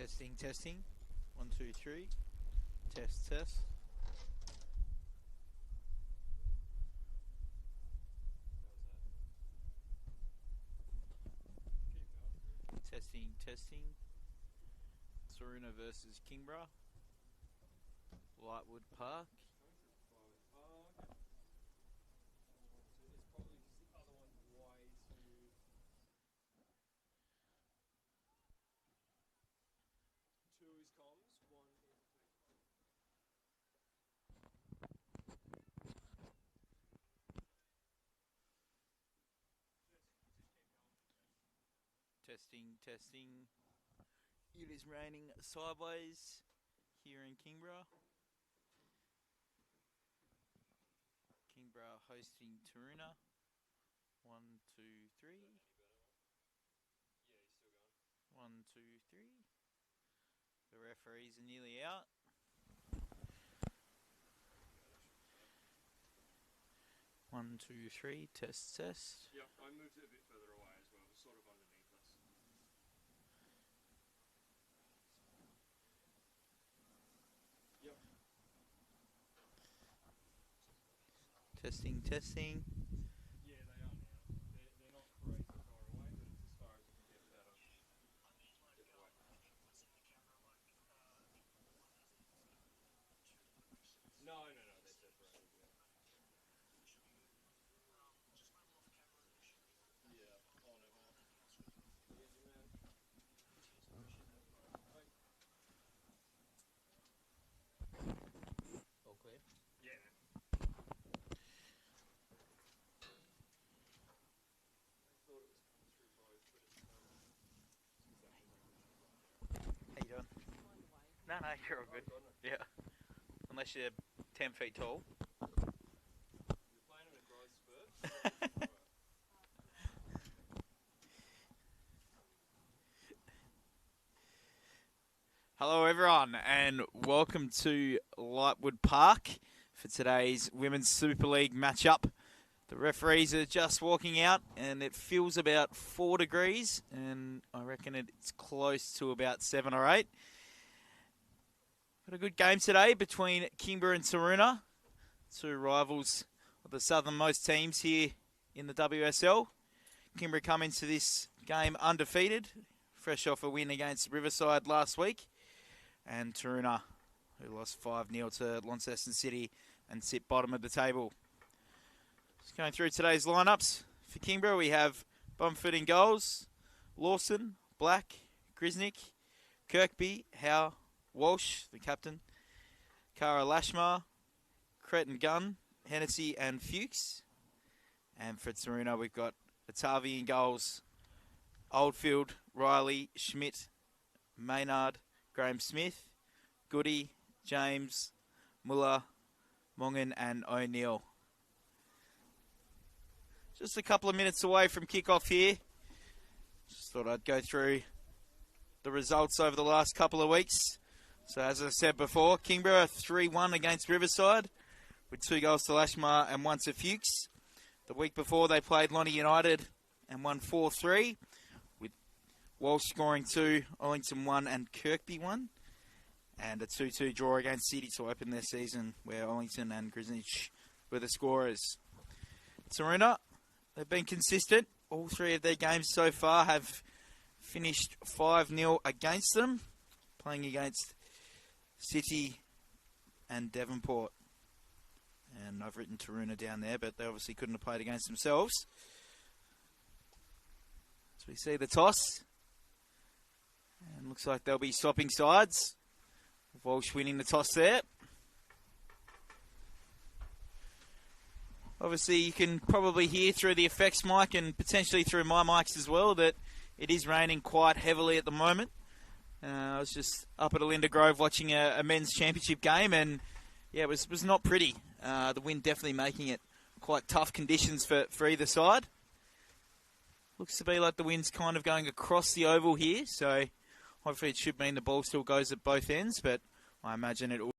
Testing, testing. 1, 2, 3. Test, test. Testing, testing. Taroona versus Kingborough. Lightwood Park. Testing, testing. It is raining sideways here in Kingborough. Kingborough hosting Taroona. 1, 2, 3. 1, 2, 3. The referees are nearly out. One, two, three. Test, test. Yep, I moved it a bit further away as well. It was sort of underneath us. Yep. Testing, testing. Yeah, they are now. They're not crazy far away, but it's as far as you can get without a get away. No, they're separated, yeah. Yeah, on it, man. Easy, man. All clear. Yeah, man. I thought it was coming through both, but it's How you doing? No, you're all good. Yeah. Unless you're 10 feet tall. You're playing them in growth spurts. Hello everyone and welcome to Lightwood Park for today's Women's Super League matchup. The referees are just walking out and it feels about 4 degrees and I reckon it's close to about 7 or 8. Got a good game today between Kingborough and Taroona, two rivals of the southernmost teams here in the WSL. Kingborough come into this game undefeated, fresh off a win against Riverside last week. And Taroona, who lost 5-0 to Launceston City and sit bottom of the table. Just going through today's lineups. For Kingborough, we have Bumford in goals, Lawson, Black, Grisnick, Kirkby, Howe, Walsh, the captain, Cara Lashmar, Cretton Gunn, Hennessy and Fuchs. And for Taroona, we've got Atavi in goals, Oldfield, Riley, Schmidt, Maynard, Graham Smith, Goody, James, Muller, Mongan and O'Neill. Just a couple of minutes away from kickoff here. Just thought I'd go through the results over the last couple of weeks. So as I said before, Kingborough 3-1 against Riverside with 2 goals to Lashmar and 1 to Fuchs. The week before they played Lonnie United and won 4-3. Walsh scoring 2, Ollington 1 and Kirkby 1. And a 2-2 draw against City to open their season where Ollington and Grisnich were the scorers. Taroona, they've been consistent. All 3 of their games so far have finished 5-0 against them, playing against City and Devonport. And I've written Taroona down there, but they obviously couldn't have played against themselves. So we see the toss. And looks like they'll be swapping sides. Walsh winning the toss there. Obviously, you can probably hear through the effects mic and potentially through my mics as well that it is raining quite heavily at the moment. I was just up at Alinda Grove watching a men's championship game and yeah, it was not pretty. The wind definitely making it quite tough conditions for either side. Looks to be like the wind's kind of going across the oval here, so hopefully it should mean the ball still goes at both ends, but I imagine it will.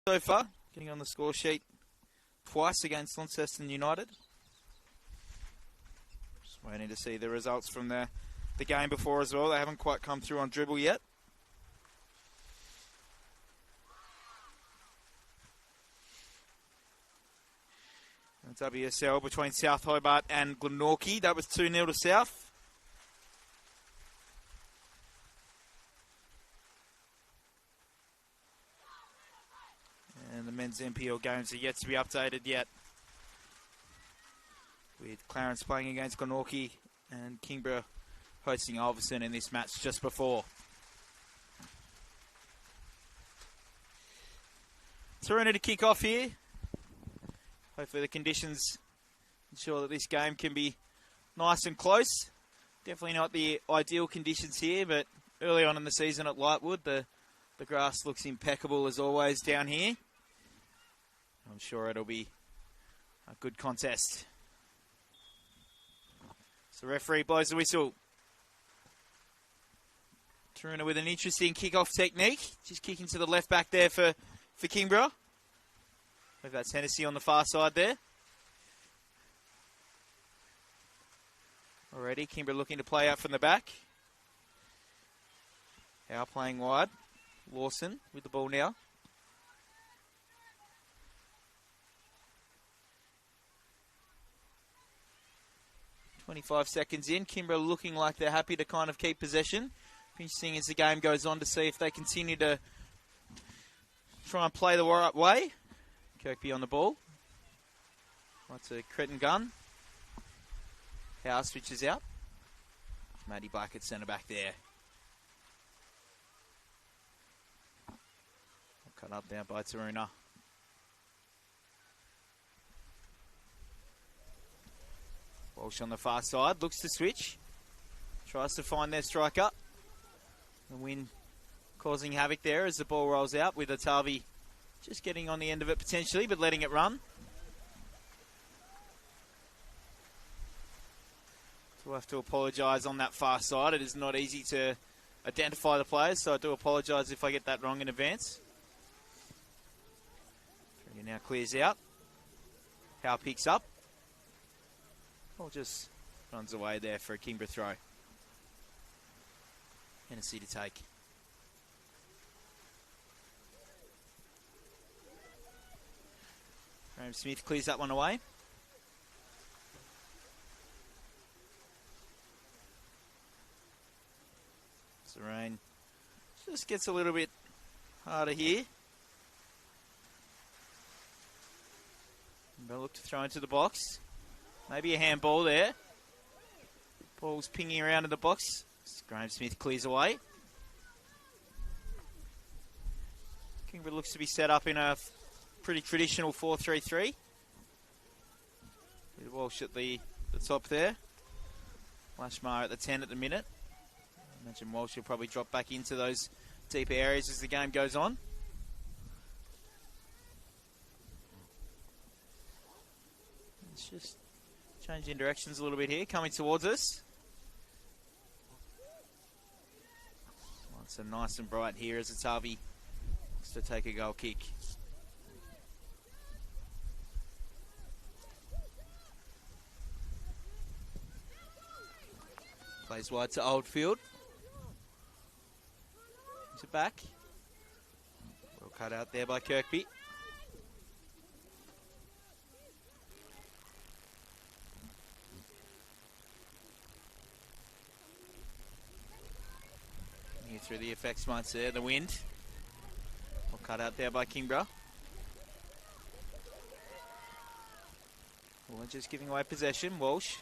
so far, getting on the score sheet twice against Launceston United. Just waiting to see the results from the game before as well. They haven't quite come through on dribble yet. WSL between South Hobart and Glenorchy. That was 2-0 to South. And the men's NPL games are yet to be updated yet, with Clarence playing against Glenorchy and Kingborough hosting Alverson in this match just before. Taroona to kick off here. Hopefully the conditions ensure that this game can be nice and close. Definitely not the ideal conditions here, but early on in the season at Lightwood, the grass looks impeccable as always down here. I'm sure it'll be a good contest. So referee blows the whistle. Taroona with an interesting kick-off technique. Just kicking to the left back there for Kingborough. I believe that's Hennessy on the far side there. Already, Kingborough looking to play out from the back. Howe playing wide. Lawson with the ball now. .25 seconds in. Kingborough looking like they're happy to kind of keep possession. Interesting as the game goes on to see if they continue to try and play the right way. Kirkby on the ball. That's a Cretin gun. Howe switches out. Matty Blackett centre back there. Cut up down by Taroona. Walsh on the far side. Looks to switch. Tries to find their striker. The win causing havoc there as the ball rolls out with Atavi just getting on the end of it potentially, but letting it run. So I have to apologise on that far side. It is not easy to identify the players, so I do apologise if I get that wrong in advance. He now clears out. Howe picks up. Ball just runs away there for a Kingborough throw. Hennessy to take. Graham Smith clears that one away. So rain just gets a little bit harder here. They'll look to throw into the box. Maybe a handball there. Ball's pinging around in the box. Graham Smith clears away. Kingborough looks to be set up in a pretty traditional 4-3-3. With Walsh at the top there. Lashmar at the 10 at the minute. I imagine Walsh will probably drop back into those deeper areas as the game goes on. It's just changing directions a little bit here, coming towards us. It's nice and bright here as Atavi looks to take a goal kick. Plays wide to Oldfield. Is it back? Well cut out there by Kirkby. Here through the effects marks there, the wind. Well cut out there by Kingborough. Well, just giving away possession. Walsh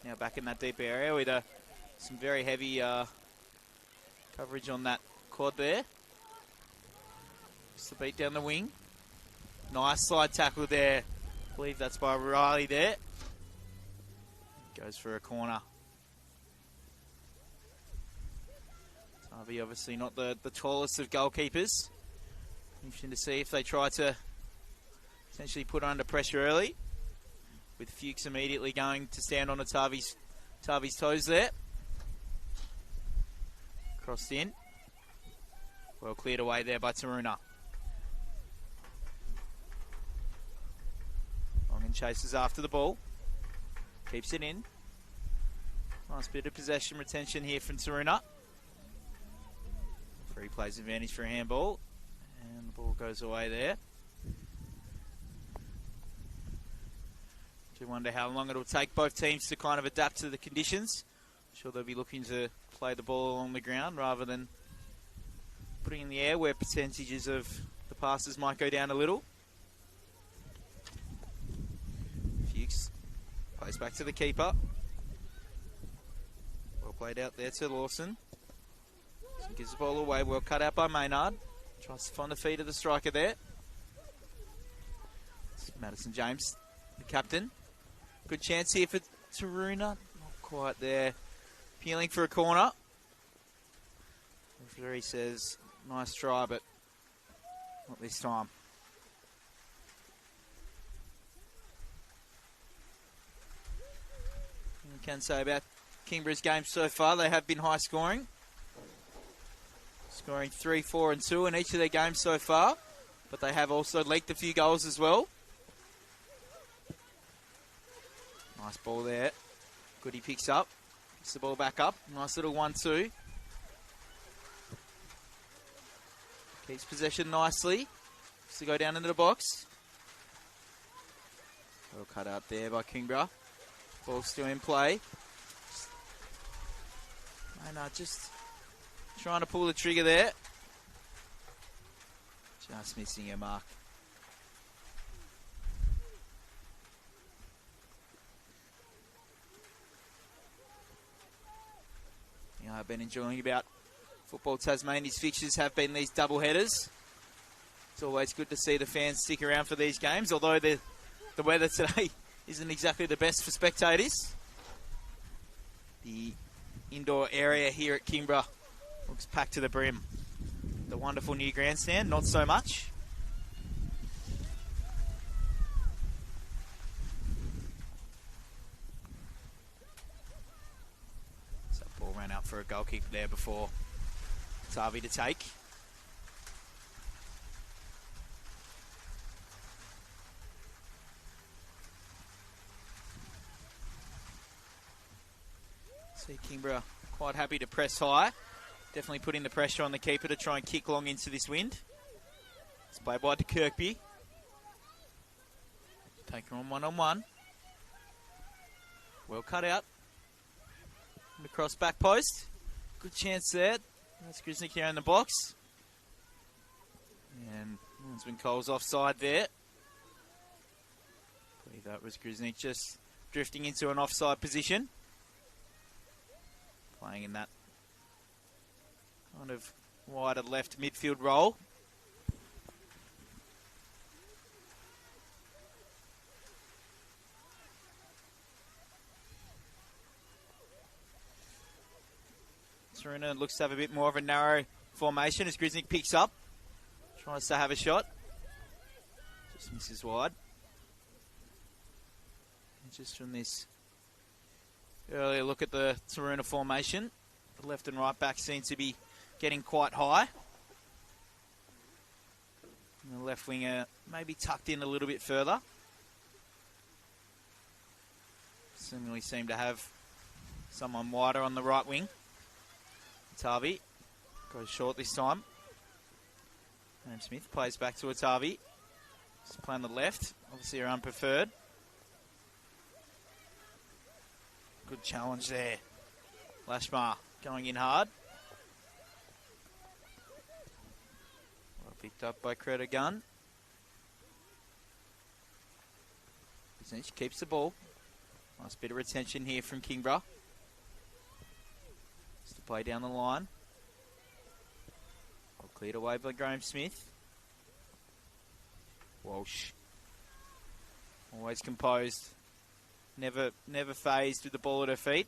now back in that deep area with some very heavy coverage on that quad there. Just to beat down the wing. Nice slide tackle there. I believe that's by Riley there. Goes for a corner. Harvey obviously not the tallest of goalkeepers. Interesting to see if they try to essentially put under pressure early. With Fuchs immediately going to stand on Atavi's toes there. Crossed in. Well cleared away there by Taroona. chases after the ball. Keeps it in. Nice bit of possession retention here from Taroona. Free plays advantage for a handball. And the ball goes away there. Do wonder how long it'll take both teams to kind of adapt to the conditions. I'm sure they'll be looking to play the ball along the ground rather than putting in the air where percentages of the passes might go down a little. Fuchs plays back to the keeper. Well played out there to Lawson. So gives the ball away. Well cut out by Maynard. Tries to find the feet of the striker there. It's Madison James, the captain. Good chance here for Taroona. Not quite there. Peeling for a corner. Referee says, nice try, but not this time. We can say about Kingborough's game so far, they have been high scoring. Scoring 3, 4 and 2 in each of their games so far. But they have also leaked a few goals as well. Nice ball there. Goody picks up. Picks the ball back up. Nice little 1-2. Keeps possession nicely. Just to go down into the box. Well cut out there by Kingborough. Ball still in play. Just trying to pull the trigger there. Just missing a mark. I've been enjoying about football Tasmania's fixtures have been these double headers. It's always good to see the fans stick around for these games, although the weather today isn't exactly the best for spectators. The indoor area here at Kingborough looks packed to the brim. The wonderful new grandstand, not so much. So ball ran out for a goal kick there before Tavi to take. See Kingborough quite happy to press high. Definitely putting the pressure on the keeper to try and kick long into this wind. It's played wide to Kirkby. Take her on one-on-one. Well cut out. And across back post. Good chance there. That's Grisnick here in the box. And Linsman Cole's offside there. I believe that was Grisnick just drifting into an offside position. Playing in that kind of wider left midfield role. Taroona looks to have a bit more of a narrow formation as Grisnick picks up. Tries to have a shot. Just misses wide. And just from this earlier look at the Taroona formation, the left and right back seem to be getting quite high. And the left winger maybe tucked in a little bit further. Similarly seem to have someone wider on the right wing. Tavi goes short this time. Graham Smith plays back to Tavi. Just playing the left, obviously her unpreferred. Good challenge there. Lashmar going in hard. Well picked up by Creta Gunn. Kuznich keeps the ball. Nice bit of retention here from Kingborough. Just to play down the line. Well cleared away by Graham Smith. Walsh. Always composed. Never phased with the ball at her feet.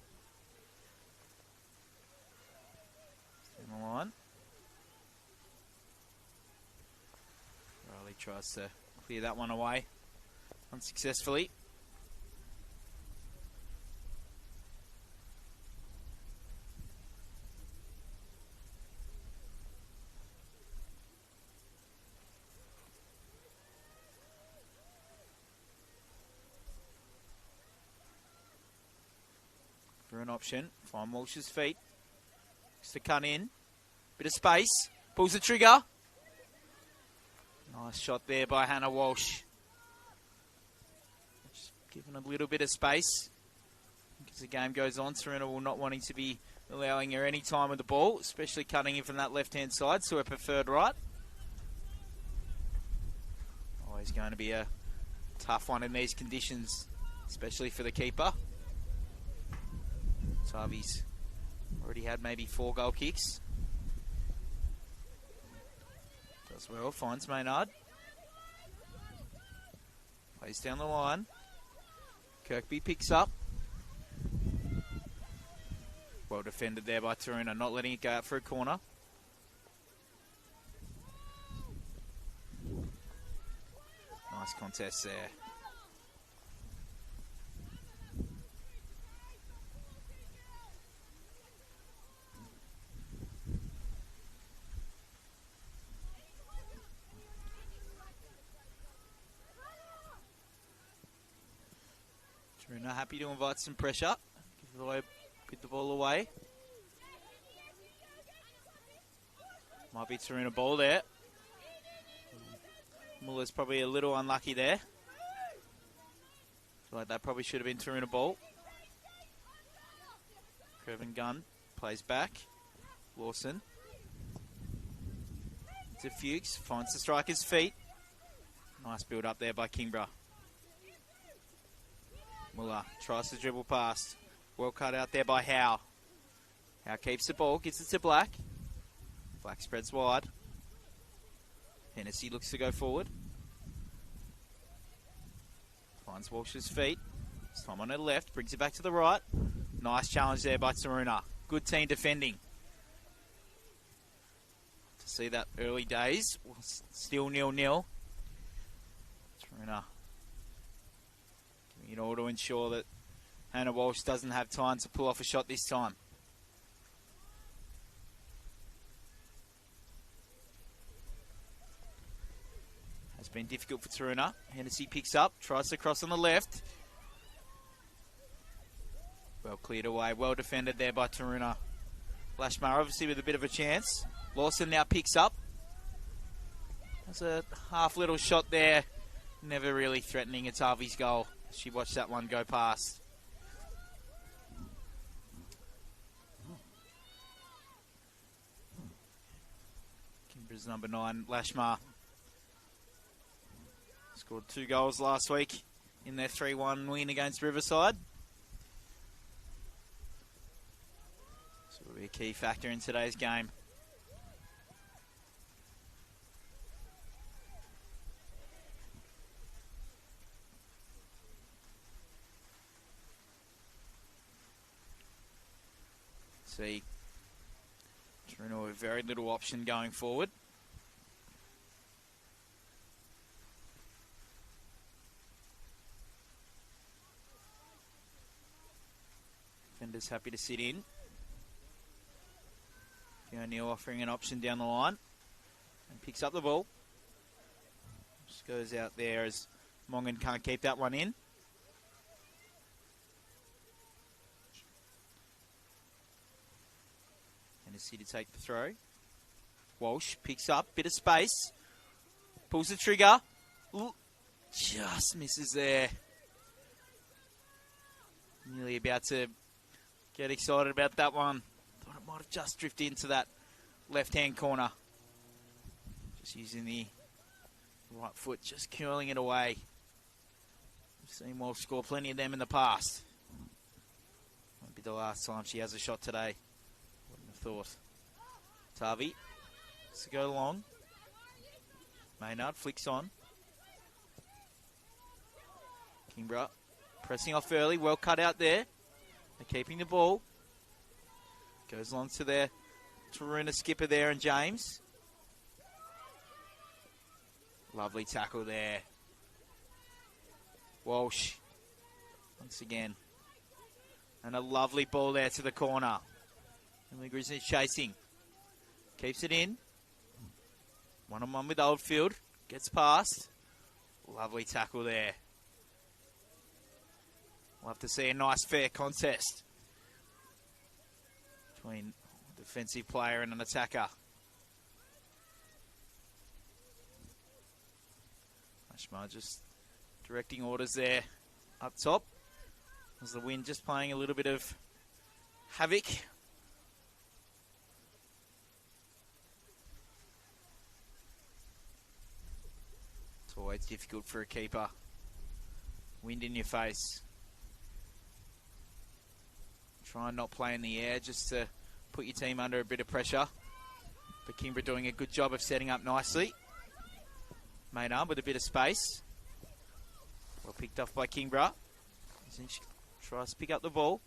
Down the line. Riley tries to clear that one away unsuccessfully. through an option. Find Walsh's feet. Looks to cut in. Bit of space. Pulls the trigger. Nice shot there by Hannah Walsh. Just giving a little bit of space. As the game goes on, Taroona will not wanting to be allowing her any time with the ball, especially cutting in from that left-hand side, so her preferred right. Always going to be a tough one in these conditions, especially for the keeper. Tavi's already had maybe 4 goal kicks. Does well, finds Maynard. Plays down the line. Kirkby picks up. Well defended there by Taroona, not letting it go out for a corner. Nice contest there. Taroona happy to invite some pressure. Give the ball away. Might be Taroona ball there. Muller's probably a little unlucky there. Feel like that probably should have been Taroona ball. Kervin Gunn plays back. Lawson. To Fuchs. Finds the striker's feet. Nice build up there by Kingborough. Muller tries to dribble past. Well cut out there by Howe. Howe keeps the ball, gets it to Black. Black spreads wide. Hennessy looks to go forward. Finds Walsh's feet. This time on her left, brings it back to the right. Nice challenge there by Taroona. Good team defending. To see that early days, still 0-0. Taroona doing it all to ensure that Hannah Walsh doesn't have time to pull off a shot this time. Has been difficult for Taroona. Hennessy picks up, tries to cross on the left. Well cleared away, well defended there by Taroona. Lashmar obviously with a bit of a chance. Lawson now picks up. There's a half little shot there. Never really threatening it's Harvey's goal. She watched that one go past. Kimbra's number 9, Lashmar. Scored 2 goals last week in their 3-1 win against Riverside. So it'll be a key factor in today's game. See, Taroona with very little option going forward. Defender's happy to sit in. O'Neill offering an option down the line and picks up the ball. Just goes out there as Mongan can't keep that one in. Hennessy to take the throw. Walsh picks up, bit of space. Pulls the trigger. Ooh, just misses there. Nearly about to get excited about that one. Thought it might have just drifted into that left-hand corner. Just using the right foot, just curling it away. We've seen Walsh score plenty of them in the past. Won't be the last time she has a shot today. Wouldn't have thought. Tavi to go long. Maynard flicks on. Kingborough pressing off early, well cut out there. They're keeping the ball. Goes along to their Taroona skipper there and James. Lovely tackle there. Walsh once again. And a lovely ball there to the corner. And the Grizzlies chasing. Keeps it in. 1-on-1 with Oldfield. Gets past. Lovely tackle there. We'll have to see a nice fair contest between a defensive player and an attacker. Ashmar just directing orders there up top. As the wind just playing a little bit of havoc. It's always difficult for a keeper. Wind in your face. Try and not play in the air just to put your team under a bit of pressure. But Kingborough doing a good job of setting up nicely. Maynard with a bit of space. Well picked off by Kingborough. Zinch tries to pick up the ball.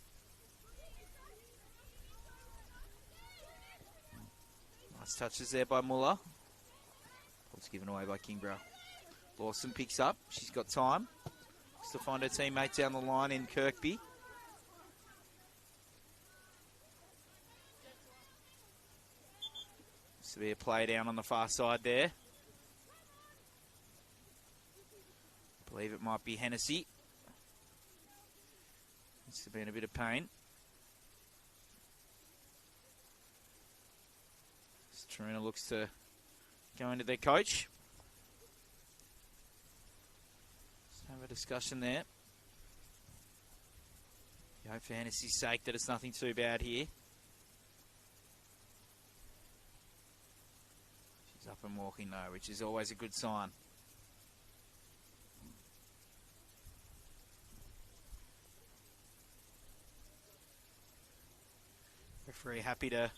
Nice touches there by Muller. Ball's given away by Kingborough. Lawson picks up. She's got time. Looks to find her teammate down the line in Kirkby. Looks to be a play down on the far side there. I believe it might be Hennessy. Must have been a bit of pain. Taroona looks to go into their coach. Let's have a discussion there. You hope for Hennessy's sake that it's nothing too bad here. She's up and walking though, which is always a good sign. Referee happy to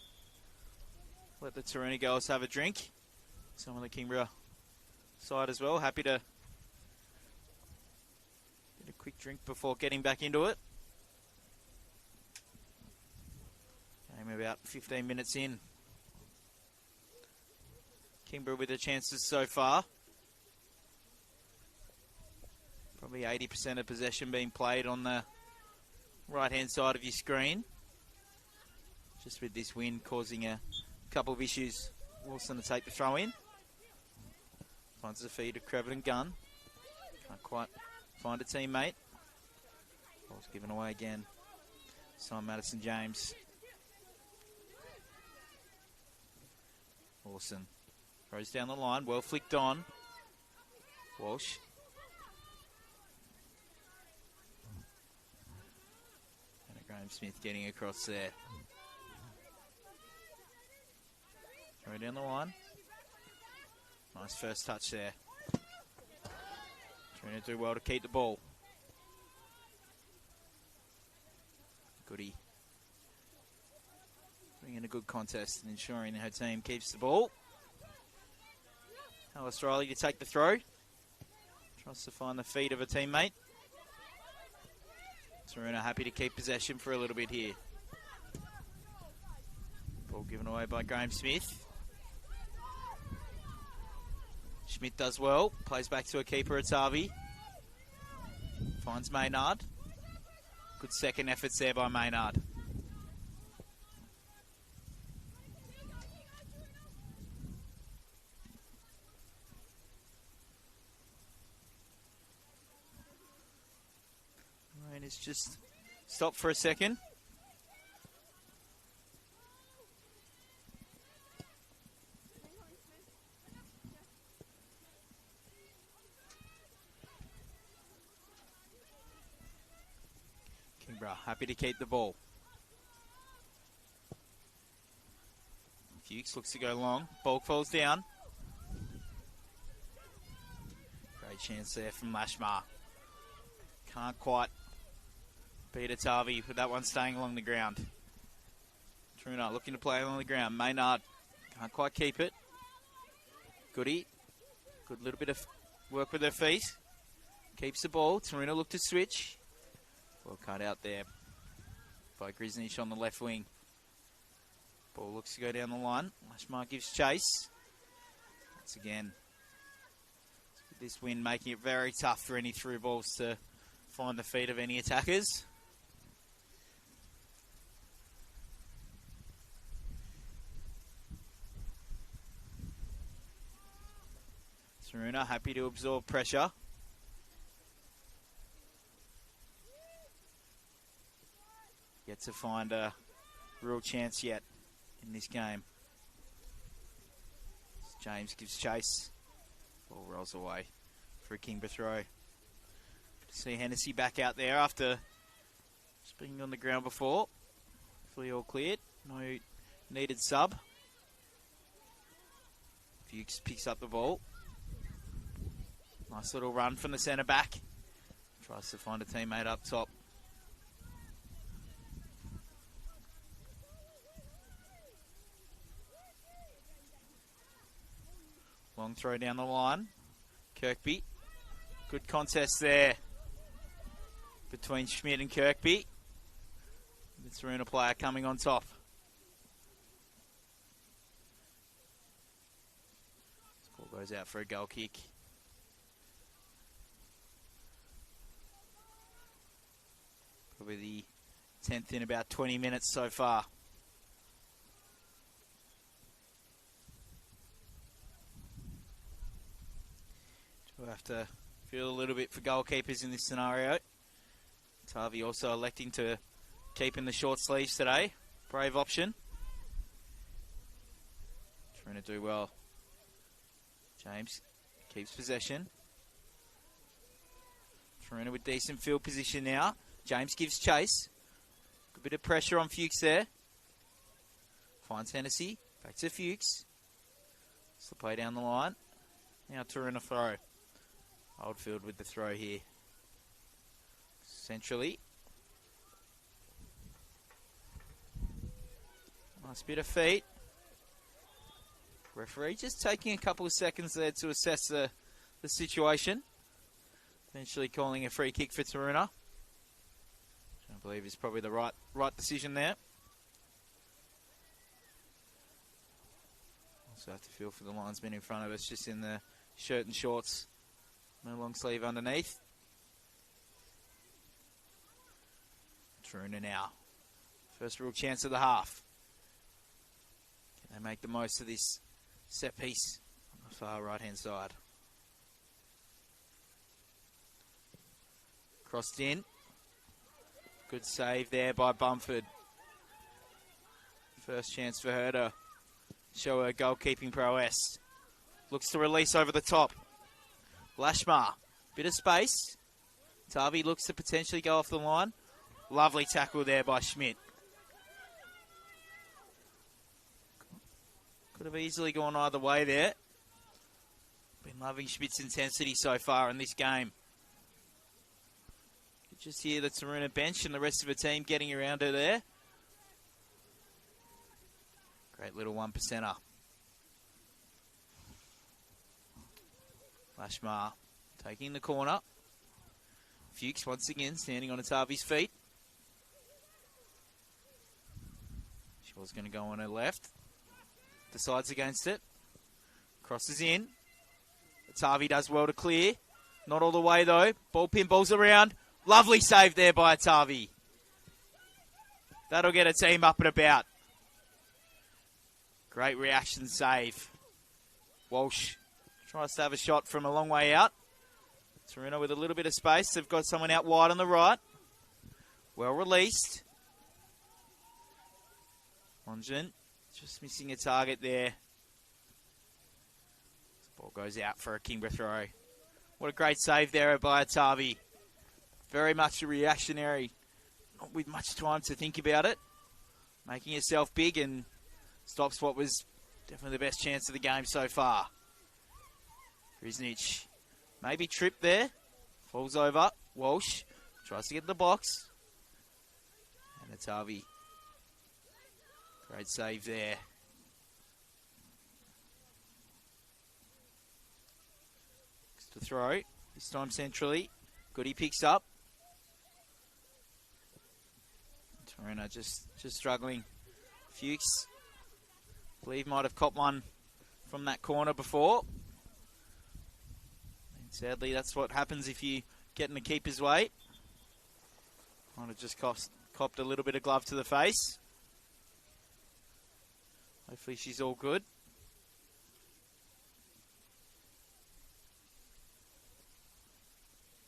let the Taroona girls have a drink. Some of the Kingborough side as well. Happy to get a quick drink before getting back into it. Game about 15 minutes in. Kingborough with the chances so far. Probably 80% of possession being played on the right-hand side of your screen. Just with this wind causing a couple of issues. Wilson to take the throw in. Finds the feed of Crevitt Gunn. Can't quite find a teammate. Ball's given away again. Simon Madison James. Wilson throws down the line. Well flicked on. Walsh. And Graham Smith getting across there. Throw down the line. Nice first touch there. Trying to do well to keep the ball. Goody. Putting in a good contest and ensuring her team keeps the ball. Alice Riley to take the throw. Tries to find the feet of a teammate. Taroona happy to keep possession for a little bit here. Ball given away by Graham Smith. Schmidt does well. Plays back to a keeper, Atavi. Finds Maynard. Good second efforts there by Maynard. Rain is just stopped for a second. Happy to keep the ball. Fuchs looks to go long. Ball falls down. Great chance there from Lashmar. Can't quite beat Atavi with that one staying along the ground. Taroona looking to play along the ground. Maynard can't quite keep it. Goody. Good little bit of work with her feet. Keeps the ball. Taroona look to switch. Well cut out there by Grisnish on the left wing. Ball looks to go down the line. Lashmar gives chase. Once again, this wind making it very tough for any through balls to find the feet of any attackers. Taroona happy to absorb pressure. Yet to find a real chance yet in this game. James gives chase. Ball rolls away for a Kingborough throw. See Hennessy back out there after just being on the ground before. Hopefully all cleared. No needed sub. Fuchs picks up the ball. Nice little run from the centre back. Tries to find a teammate up top. Long throw down the line. Kirkby. Good contest there between Schmidt and Kirkby. The Taroona player coming on top. This ball goes out for a goal kick. Probably the 10th in about 20 minutes so far. We'll have to feel a little bit for goalkeepers in this scenario. Tavi also electing to keep in the short sleeves today. Brave option. Trying to do well. James keeps possession. Taroona with decent field position now. James gives chase. Good bit of pressure on Fuchs there. Finds Hennessy. Back to Fuchs. Slip play down the line. Now Taroona throw. Oldfield with the throw here. Centrally. Nice bit of feet. Referee just taking a couple of seconds there to assess the situation. Eventually calling a free kick for Taroona. Which I believe is probably the right decision there. Also have to feel for the linesman in front of us, just in the shirt and shorts. No long sleeve underneath. Taroona now. First real chance of the half. Can they make the most of this set piece on the far right hand side? Crossed in. Good save there by Bumford. First chance for her to show her goalkeeping prowess. Looks to release over the top. Lashmar, bit of space. Tavi looks to potentially go off the line. Lovely tackle there by Schmidt. Could have easily gone either way there. Been loving Schmidt's intensity so far in this game. You could just hear the Taroona bench and the rest of the team getting around her there. Great little 1%er. Lashmar taking the corner. Fuchs once again standing on Atavi's feet. She was going to go on her left. Decides against it. Crosses in. Atavi does well to clear. Not all the way though. Ball pinballs around. Lovely save there by Atavi. That'll get a team up and about. Great reaction save. Walsh tries to have a shot from a long way out. Taroona with a little bit of space. They've got someone out wide on the right. Well released. Longin just missing a target there. This ball goes out for a Kingborough throw. What a great save there by Atavi. Very much a reactionary, not with much time to think about it. Making herself big and stops what was definitely the best chance of the game so far. Grisnich maybe tripped there. Falls over. Walsh tries to get in the box. And Atavi. Great save there. To throw. This time centrally. Goody picks up. Taroona just struggling. Fuchs, I believe, might have caught one from that corner before. And sadly, that's what happens if you get in the keeper's way. Might have just copped a little bit of glove to the face. Hopefully she's all good.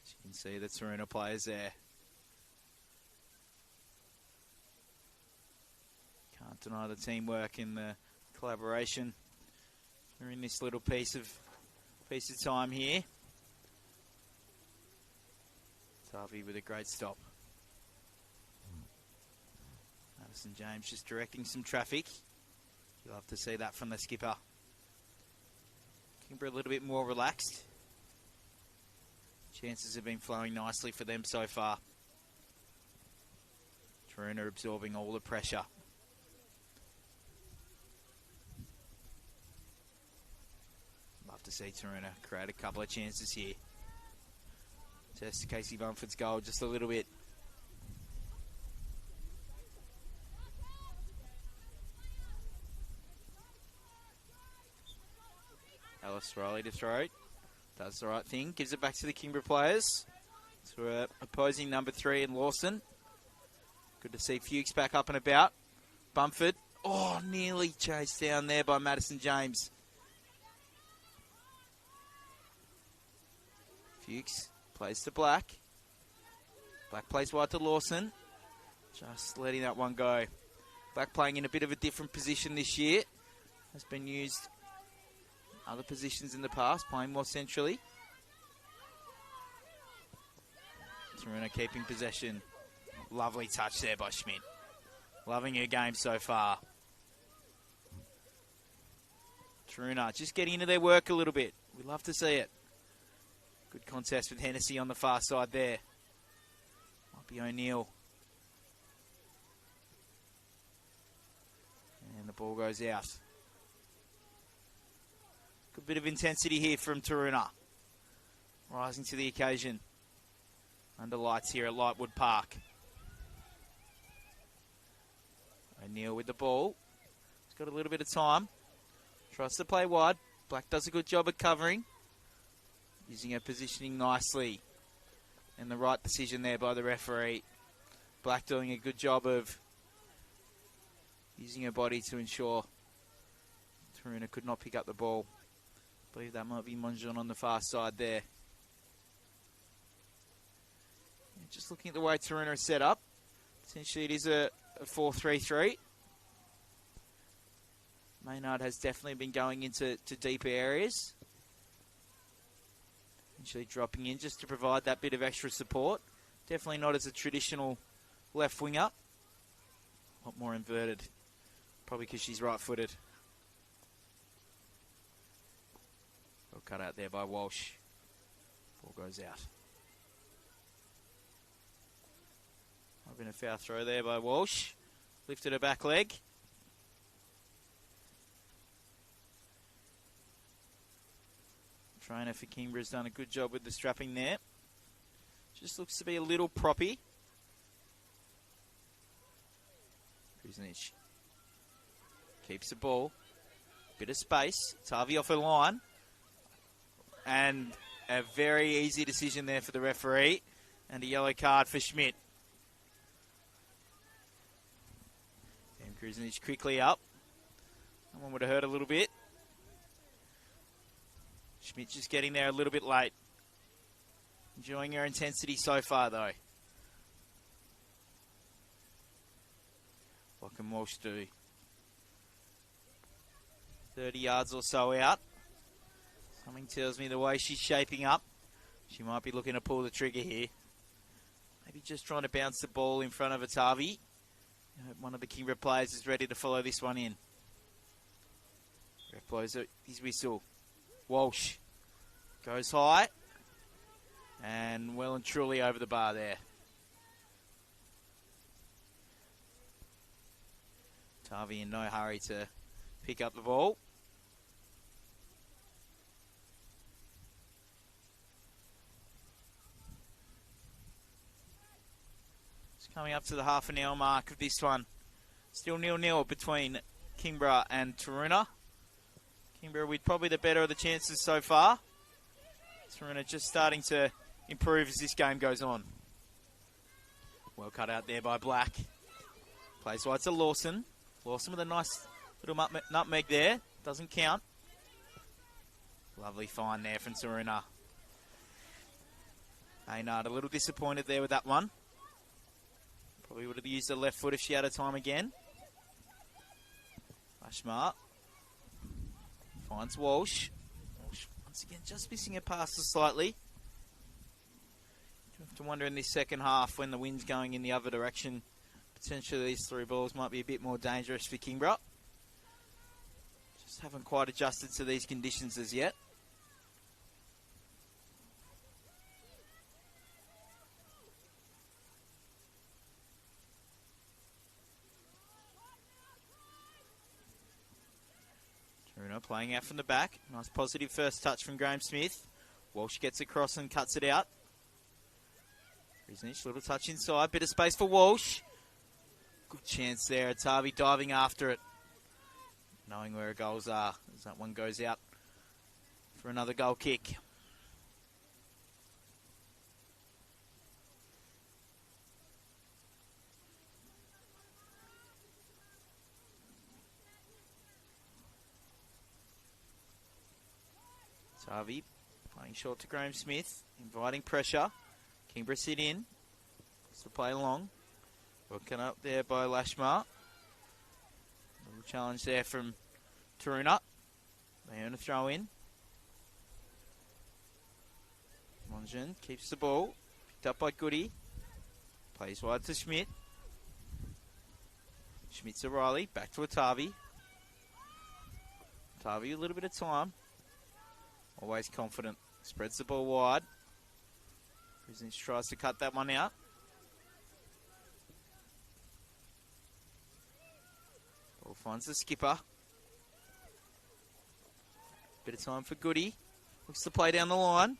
As you can see, the Taroona players there. deny the teamwork and the collaboration. We're in this little piece of time here. Tavi with a great stop. Madison James just directing some traffic. You love to see that from the skipper. Kingborough a little bit more relaxed. Chances have been flowing nicely for them so far. Taroona absorbing all the pressure. Love to see Taroona create a couple of chances here. Test Casey Bumford's goal just a little bit. Alice Riley to throw. Does the right thing. Gives it back to the Kingborough players. To opposing number 3 in Lawson. Good to see Fuchs back up and about. Bumford. Oh, nearly chased down there by Madison James. Fuchs plays to Black. Black plays wide to Lawson. Just letting that one go. Black playing in a bit of a different position this year. Has been used other positions in the past, playing more centrally. Taroona keeping possession. Lovely touch there by Schmidt. Loving her game so far. Taroona just getting into their work a little bit. We love to see it. Good contest with Hennessy on the far side there. Might be O'Neill. And the ball goes out. Good bit of intensity here from Taroona. Rising to the occasion. Under lights here at Lightwood Park. O'Neill with the ball. He's got a little bit of time. Tries to play wide. Black does a good job of covering. Using her positioning nicely. And the right decision there by the referee. Black doing a good job of using her body to ensure Taroona could not pick up the ball. I believe that might be Monjon on the far side there. Yeah, just looking at the way Taroona is set up. Essentially it is a 4-3-3. Maynard has definitely been going into deeper areas. Essentially dropping in just to provide that bit of extra support. Definitely not as a traditional left winger. A lot more inverted. Probably because she's right-footed. Well cut out there by Walsh. Ball goes out. Might have been a foul throw there by Walsh. Lifted her back leg. Trainer for Kingborough has done a good job with the strapping there. Just looks to be a little proppy. Kuznich keeps the ball. Bit of space. Tavi off her line. And a very easy decision there for the referee. And a yellow card for Schmidt. And Kuznich quickly up. That one would have hurt a little bit. Schmidt just getting there a little bit late. Enjoying her intensity so far, though. What can Walsh do? 30 yards or so out. Something tells me the way she's shaping up, she might be looking to pull the trigger here. Maybe just trying to bounce the ball in front of Atavi. One of the Kingborough players is ready to follow this one in. Ref blows his whistle. Walsh goes high and well and truly over the bar there. Tavi in no hurry to pick up the ball. It's coming up to the half an hour mark of this one. Still 0-0 between Kingborough and Taroona. Kingborough with probably the better of the chances so far. Taroona just starting to improve as this game goes on. Well cut out there by Black. Plays wide to Lawson. Lawson with a nice little nutmeg there. Doesn't count. Lovely find there from Taroona. Maynard a little disappointed there with that one. Probably would have used the left foot if she had a time again. Lashmar finds Walsh. Walsh once again just missing a pass slightly. You have to wonder in this second half when the wind's going in the other direction. Potentially these through balls might be a bit more dangerous for Kingborough. Just haven't quite adjusted to these conditions as yet. Taroona playing out from the back. Nice positive first touch from Graham Smith. Walsh gets across and cuts it out. Risnich, little touch inside. Bit of space for Walsh. Good chance there. It's Harvey diving after it. Knowing where her goals are as that one goes out for another goal kick. Harvey playing short to Graham Smith, inviting pressure. Kingborough sit in, wants to play along. Working up there by Lashmar. Little challenge there from Taroona. They earn a throw in. Monjan keeps the ball, picked up by Goody. Plays wide to Schmidt. Schmidt to Riley, back to Atavi. Atavi a little bit of time. Always confident. Spreads the ball wide. Risnich tries to cut that one out. Ball finds the skipper. Bit of time for Goody. Looks to play down the line.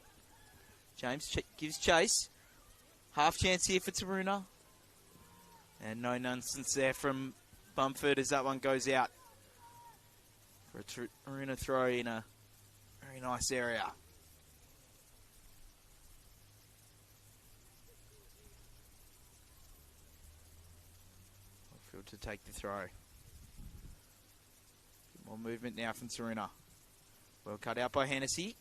James gives chase. Half chance here for Taroona. And no nonsense there from Bumford as that one goes out. For a Taroona throw in a very nice area. Field to take the throw. Bit more movement now from Taroona. Well cut out by Hennessy.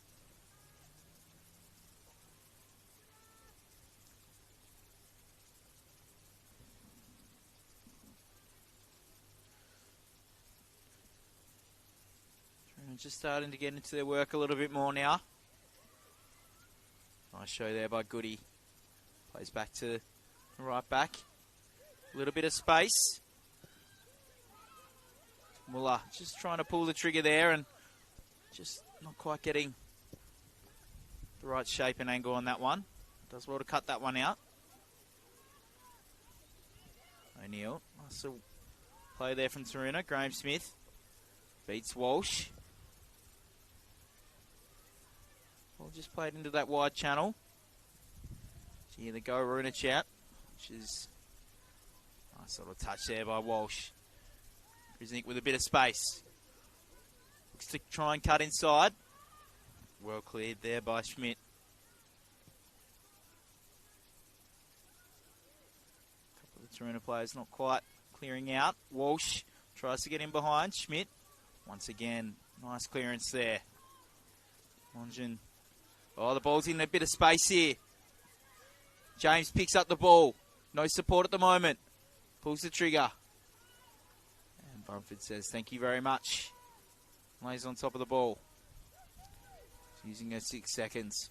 Just starting to get into their work a little bit more now. Nice show there by Goody. Plays back to the right back. A little bit of space. Muller just trying to pull the trigger there and just not quite getting the right shape and angle on that one. Does well to cut that one out. O'Neill. Nice little play there from Taroona. Graham Smith beats Walsh. Well, just played into that wide channel. So here they go, Runich out, which is a nice little touch there by Walsh. Risnick with a bit of space. Looks to try and cut inside. Well cleared there by Schmidt. A couple of the Taroona players not quite clearing out. Walsh tries to get in behind. Schmidt, once again, nice clearance there. Monjan. Oh, the ball's in a bit of space here. James picks up the ball. No support at the moment. Pulls the trigger. And Bumford says, thank you very much. Lays on top of the ball. He's using her 6 seconds.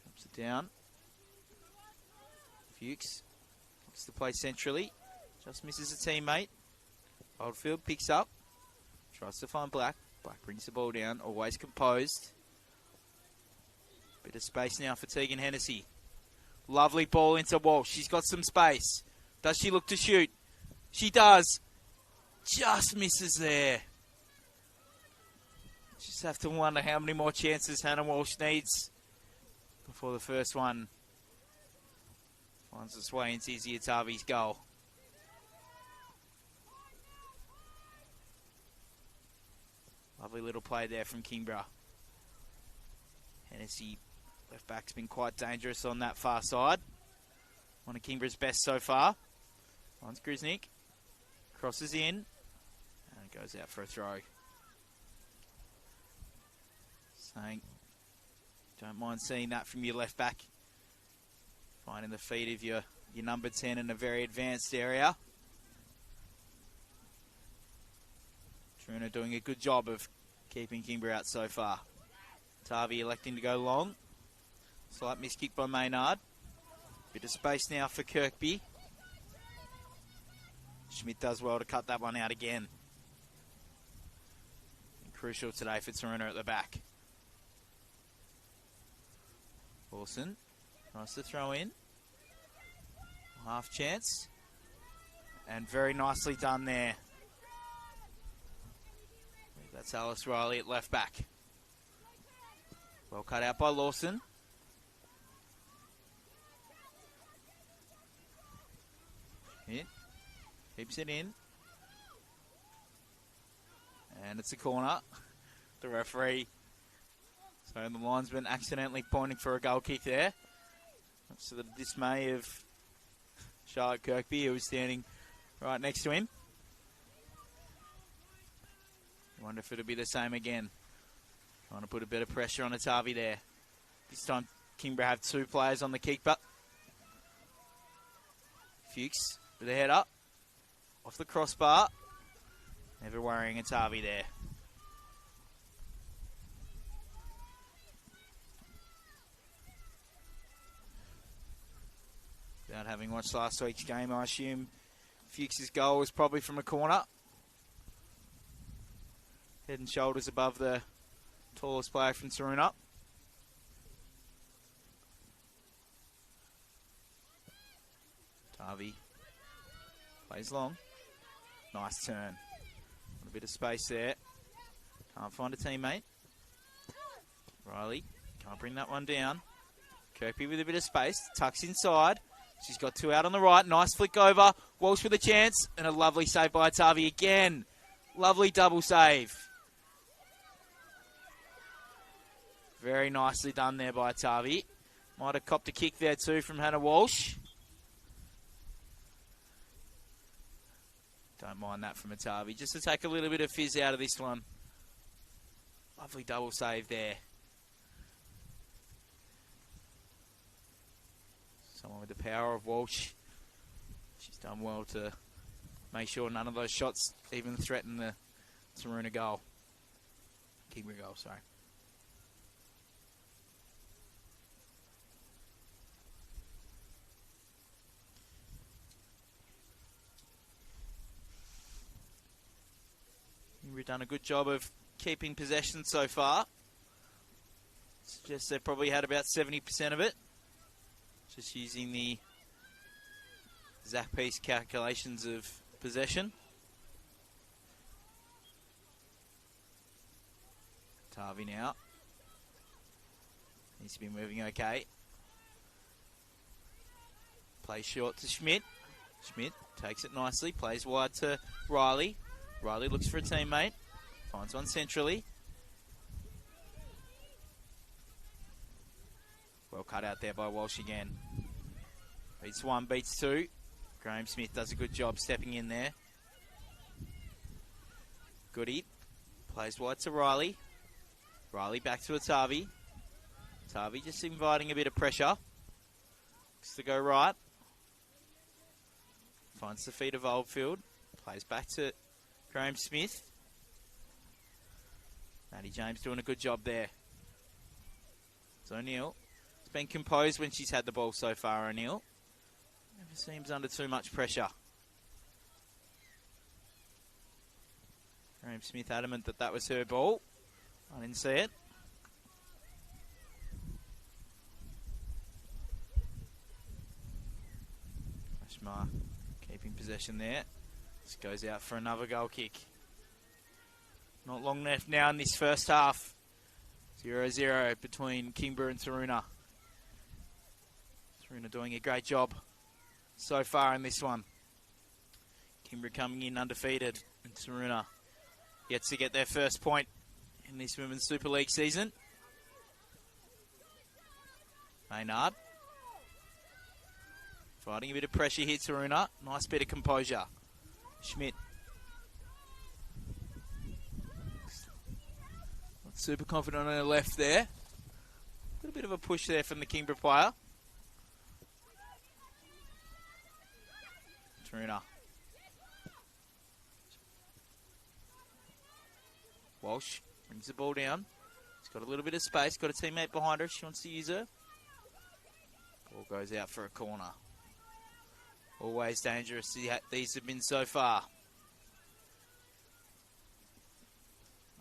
Drops it down. Fuchs looks to play centrally. Just misses a teammate. Oldfield picks up. Tries to find Black. Black brings the ball down, always composed. Bit of space now for Tegan Hennessy. Lovely ball into Walsh. She's got some space. Does she look to shoot? She does. Just misses there. Just have to wonder how many more chances Hannah Walsh needs before the first one finds its way into Izzy Atavi's goal. Lovely little play there from Kingborough. Hennessy, left back's been quite dangerous on that far side. One of Kingborough's best so far. Finds Grisnick. Crosses in. And goes out for a throw. Saying, don't mind seeing that from your left back. Finding the feet of your number 10 in a very advanced area. Taroona doing a good job of keeping Kingborough out so far. Tavi electing to go long. Slight miss kick by Maynard. Bit of space now for Kirkby. Schmidt does well to cut that one out again. And crucial today for Taroona at the back. Lawson, nice to throw in. Half chance. And very nicely done there. That's Alice Riley at left back. Well cut out by Lawson. Hit. Keeps it in. And it's a corner. The referee. So the linesman accidentally pointing for a goal kick there. That's to the dismay of Charlotte Kirkby, who was standing right next to him. I wonder if it'll be the same again. Trying to put a bit of pressure on Atavi there. This time, Kingborough have two players on the keeper. Fuchs with a head up. Off the crossbar. Never worrying Atavi there. Without having watched last week's game, I assume Fuchs' goal was probably from a corner. Head and shoulders above the tallest player from Taroona. Tavi plays long. Nice turn. A bit of space there. Can't find a teammate. Riley can't bring that one down. Kirkby with a bit of space. Tucks inside. She's got two out on the right. Nice flick over. Walsh with a chance. And a lovely save by Tavi again. Lovely double save. Very nicely done there by Tavi. Might have copped a kick there too from Hannah Walsh. Don't mind that from Tavi. Just to take a little bit of fizz out of this one. Lovely double save there. Someone with the power of Walsh. She's done well to make sure none of those shots even threaten the Taroona goal. Kingborough goal, sorry. We've done a good job of keeping possession so far. Suggests they've probably had about 70% of it. Just using the Zach Peace calculations of possession. Tavi now. Needs to be moving okay. Plays short to Schmidt. Schmidt takes it nicely. Plays wide to Riley. Riley looks for a teammate. Finds one centrally. Well cut out there by Walsh again. Beats one, beats two. Graham Smith does a good job stepping in there. Goody. Plays wide to Riley. Riley back to Atavi. Atavi just inviting a bit of pressure. Looks to go right. Finds the feet of Oldfield. Plays back to Graham Smith. Maddie James doing a good job there. It's O'Neill. It's been composed when she's had the ball so far, O'Neill. Never seems under too much pressure. Graham Smith adamant that that was her ball. I didn't see it. Ashmar keeping possession there. This goes out for another goal kick. Not long left now in this first half. 0-0 between Kingborough and Taroona. Taroona doing a great job so far in this one. Kingborough coming in undefeated, and Taroona yet to get their first point in this Women's Super League season. Maynard. Fighting a bit of pressure here, Taroona. Nice bit of composure. Schmidt. Not super confident on her left there. A little bit of a push there from the Kingborough player. Taroona. Walsh brings the ball down. She's got a little bit of space. Got a teammate behind her if she wants to use her. Ball goes out for a corner. Always dangerous. These have been so far.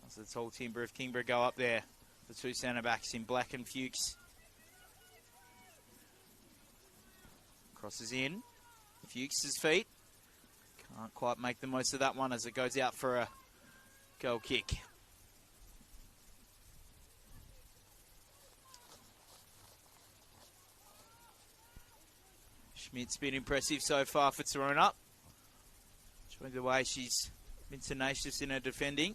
As the tall timber of Kingborough go up there. The two centre backs in Black and Fuchs. Crosses in. Fuchs' feet. Can't quite make the most of that one as it goes out for a goal kick. Schmidt's been impressive so far for Taroona. Showing the way she's been tenacious in her defending.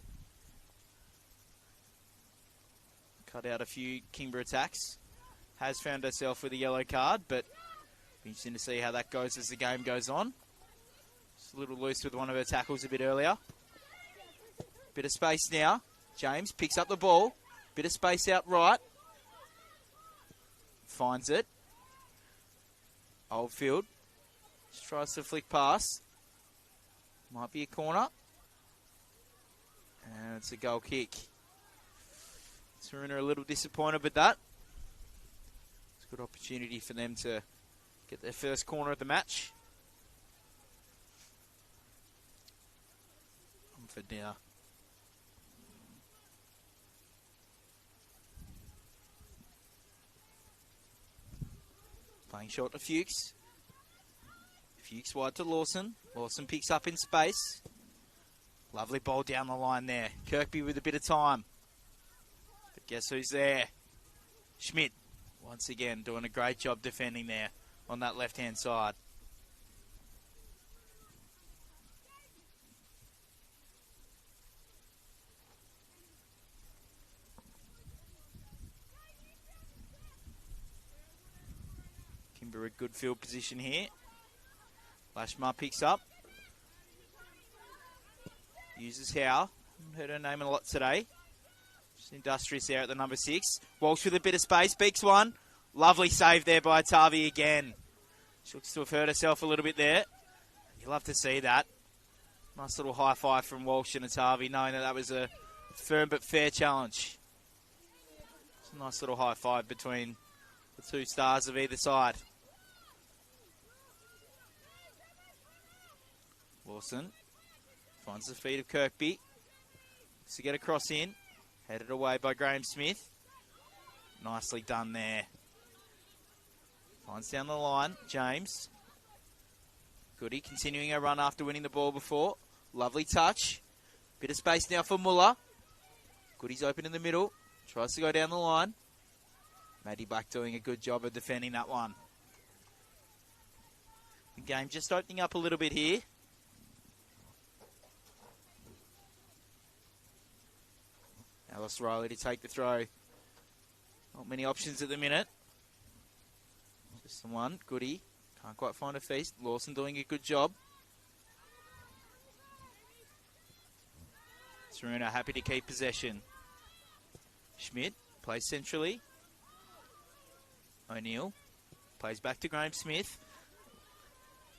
Cut out a few Kingborough attacks. Has found herself with a yellow card, but be interesting to see how that goes as the game goes on. Just a little loose with one of her tackles a bit earlier. Bit of space now. James picks up the ball. Bit of space out right. Finds it. Oldfield. Just tries to flick pass. Might be a corner. And it's a goal kick. Taroona a little disappointed with that. It's a good opportunity for them to get their first corner of the match. Mumford now. Playing short to Fuchs. Fuchs wide to Lawson. Lawson picks up in space. Lovely ball down the line there. Kirkby with a bit of time. But guess who's there? Schmidt. Once again, doing a great job defending there on that left-hand side. Kingborough, good field position here. Lashmar picks up. Uses Howe. Haven't heard her name a lot today. Just industrious there at the number 6. Walsh with a bit of space. Beaks one. Lovely save there by Tavi again. She looks to have hurt herself a little bit there. You love to see that. Nice little high five from Walsh and Tavi, knowing that that was a firm but fair challenge. It's a nice little high five between the two stars of either side. Lawson finds the feet of Kirkby. To get a cross in. Headed away by Graham Smith. Nicely done there. Finds down the line. James. Goody continuing her run after winning the ball before. Lovely touch. Bit of space now for Muller. Goody's open in the middle. Tries to go down the line. Maddie Black doing a good job of defending that one. The game just opening up a little bit here. Alice Riley to take the throw. Not many options at the minute. Just the one. Goody. Can't quite find a feast. Lawson doing a good job. Taroona happy to keep possession. Schmidt plays centrally. O'Neill plays back to Graham Smith.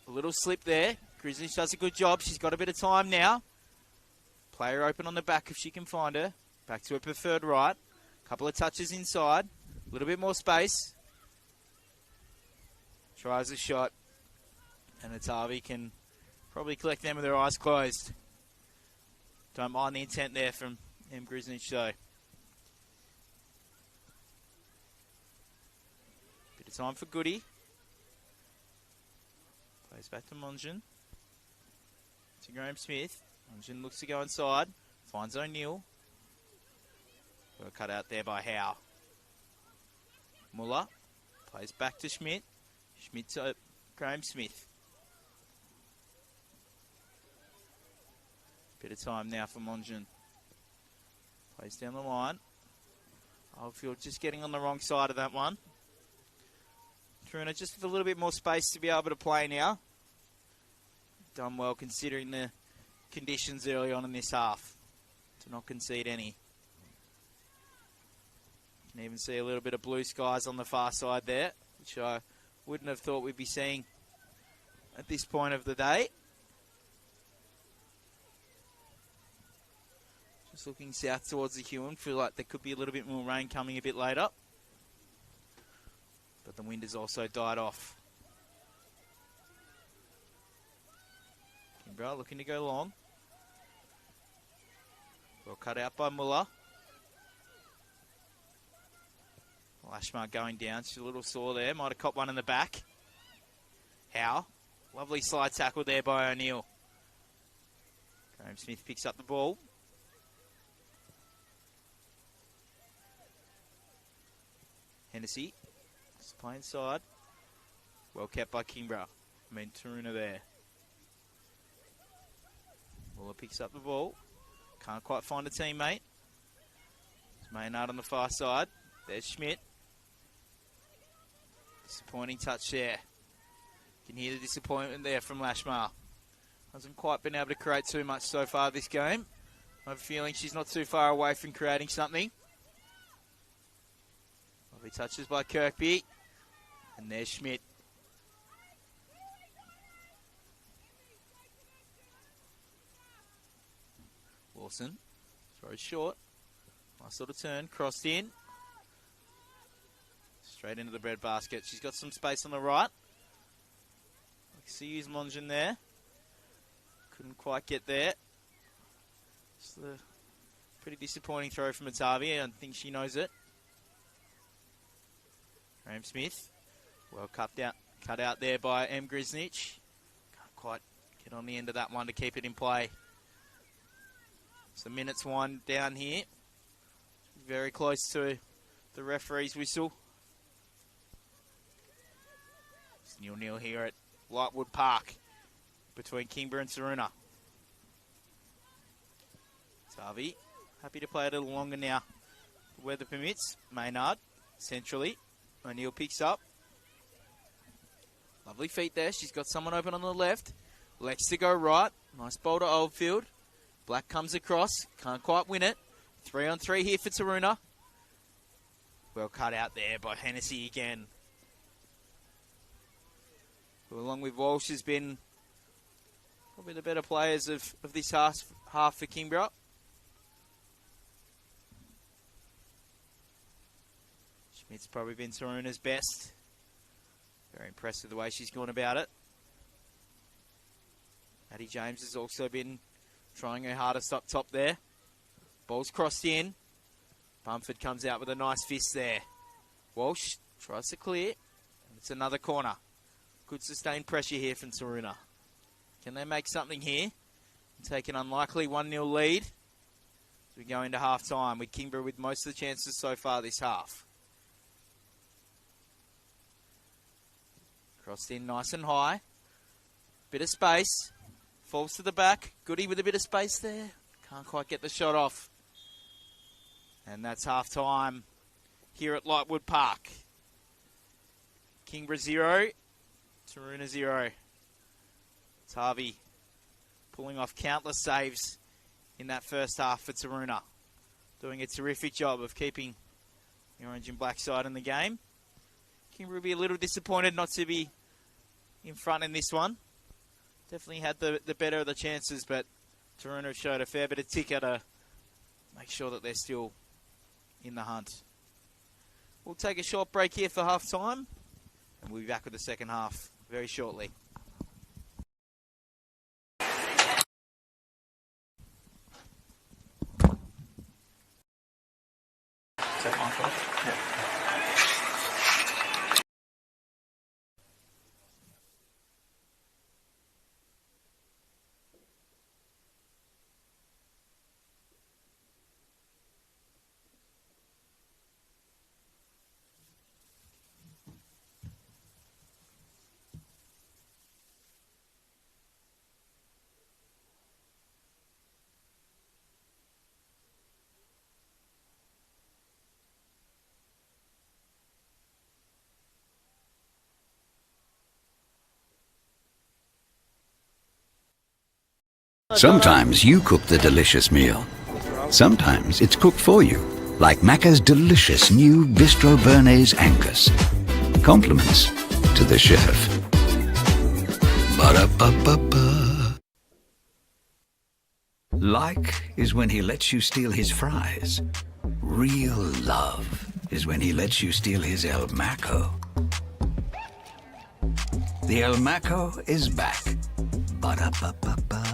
A little slip there. Grizzly does a good job. She's got a bit of time now. Player open on the back if she can find her. Back to her preferred right. Couple of touches inside. A little bit more space. Tries a shot. And Atavi can probably collect them with her eyes closed. Don't mind the intent there from M. Griznich though. Bit of time for Goody. Plays back to Mongen. To Graham Smith. Mongen looks to go inside. Finds O'Neill. Got cut out there by Howe. Muller plays back to Schmidt. Schmidt to Graham Smith. Bit of time now for Mongen. Plays down the line. Oldfield just getting on the wrong side of that one. Taroona just with a little bit more space to be able to play now. Done well considering the conditions early on in this half. To not concede any. Can even see a little bit of blue skies on the far side there, which I wouldn't have thought we'd be seeing at this point of the day. Just looking south towards the Huon. Feel like there could be a little bit more rain coming a bit later. But the wind has also died off. Kingborough looking to go long. Well cut out by Muller. Lashmar going down. She's a little sore there. Might have caught one in the back. Howe. Lovely slide tackle there by O'Neill. Graham Smith picks up the ball. Hennessy. Just playing side. Well kept by Kingborough. Taroona there. Muller picks up the ball. Can't quite find a teammate. It's Maynard on the far side. There's Schmidt. Disappointing touch there. You can hear the disappointment there from Lashmar. Hasn't quite been able to create too much so far this game. I have a feeling she's not too far away from creating something. Lovely touches by Kirkby. And there's Schmidt. Lawson throws short. Nice little turn. Crossed in. Straight into the bread basket. She's got some space on the right. I can see Monjan there. Couldn't quite get there. Just a pretty disappointing throw from Atavi. I think she knows it. Graham Smith. Well cut out there by M. Grisnich. Can't quite get on the end of that one to keep it in play. So minutes wind down here. Very close to the referee's whistle. It's 0-0 here at Lightwood Park between Kingborough and Taroona. Tavi, happy to play a little longer now. The weather permits. Maynard, centrally. O'Neill picks up. Lovely feet there. She's got someone open on the left. Lex to go right. Nice ball to Oldfield. Black comes across. Can't quite win it. 3-on-3 here for Taroona. Well cut out there by Hennessy again. Who along with Walsh has been probably the better players of this half for Kingborough. Schmidt's probably been Taroona's best. Very impressed with the way she's gone about it. Addie James has also been trying her hardest up top there. Ball's crossed in. Bumford comes out with a nice fist there. Walsh tries to clear. And it's another corner. Good sustained pressure here from Taroona. Can they make something here? And take an unlikely 1-0 lead as we go into half-time with Kingborough with most of the chances so far this half. Crossed in nice and high. Bit of space. Falls to the back. Goody with a bit of space there. Can't quite get the shot off. And that's half-time here at Lightwood Park. Kingborough 0. Taroona 0. Harvey pulling off countless saves in that first half for Taroona. Doing a terrific job of keeping the orange and black side in the game. Kingborough will be a little disappointed not to be in front in this one. Definitely had the better of the chances, but Taroona showed a fair bit of ticker to make sure that they're still in the hunt. We'll take a short break here for half-time, and we'll be back with the second half very shortly. Sometimes you cook the delicious meal. Sometimes it's cooked for you, like Macca's delicious new Bistro Bernays Angus. Compliments to the chef. Ba-da-ba-ba-ba. Like is when he lets you steal his fries. Real love is when he lets you steal his El Maco. The El Maco is back. Ba-da-ba-ba-ba.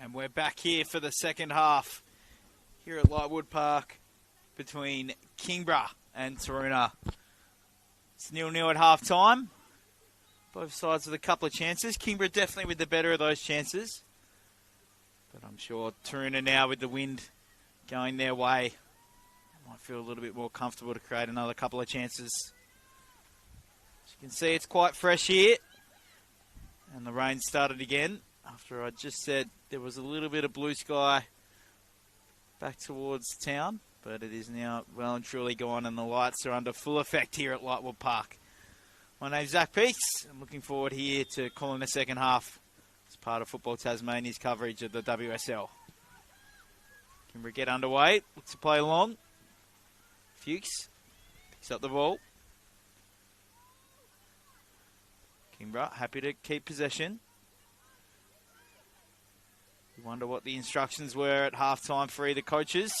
And we're back here for the second half here at Lightwood Park between Kingborough and Taroona. It's 0-0 at half time. Both sides with a couple of chances. Kingborough definitely with the better of those chances. But I'm sure Taroona now with the wind going their way might feel a little bit more comfortable to create another couple of chances. As you can see, it's quite fresh here. And the rain started again after I just said there was a little bit of blue sky back towards town. But it is now well and truly gone, and the lights are under full effect here at Lightwood Park. My name's Zach Peace. I'm looking forward here to calling the second half as part of Football Tasmania's coverage of the WSL. Kingborough get underway, looks to play along. Fuchs picks up the ball. Kingborough happy to keep possession. You wonder what the instructions were at half-time for either coaches.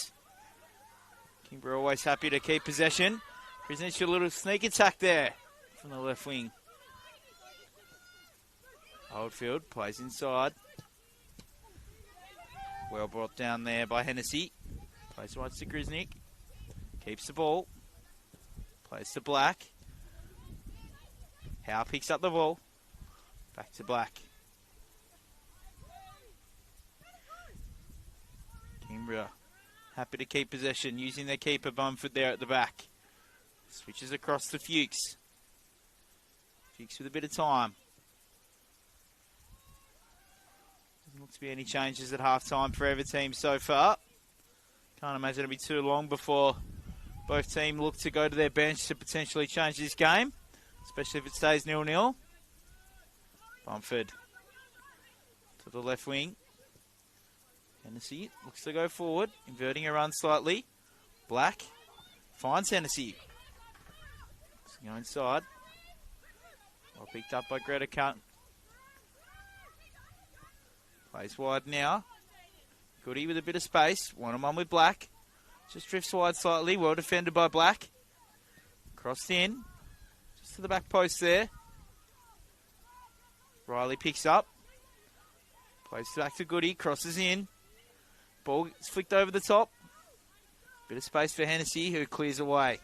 Kingborough always happy to keep possession. Presents you a little sneak attack there from the left wing. Oldfield plays inside. Well brought down there by Hennessy. Plays right to Grisnick. Keeps the ball. Plays to Black. Howe picks up the ball. Back to Black. Kingborough happy to keep possession, using their keeper Bumford there at the back. Switches across to Fuchs. Fuchs with a bit of time. Doesn't look to be any changes at half-time for either team so far. Can't imagine it'll be too long before both teams look to go to their bench to potentially change this game, especially if it stays 0-0. Bumford to the left wing. Hennessy looks to go forward, inverting her run slightly. Black finds Hennessy. Looks to go inside. Well picked up by Greta Cunt. Plays wide now. Goody with a bit of space. 1-on-1 with Black. Just drifts wide slightly. Well defended by Black. Crossed in. Just to the back post there. Riley picks up. Plays back to Goody. Crosses in. Ball is flicked over the top. Bit of space for Hennessy, who clears away.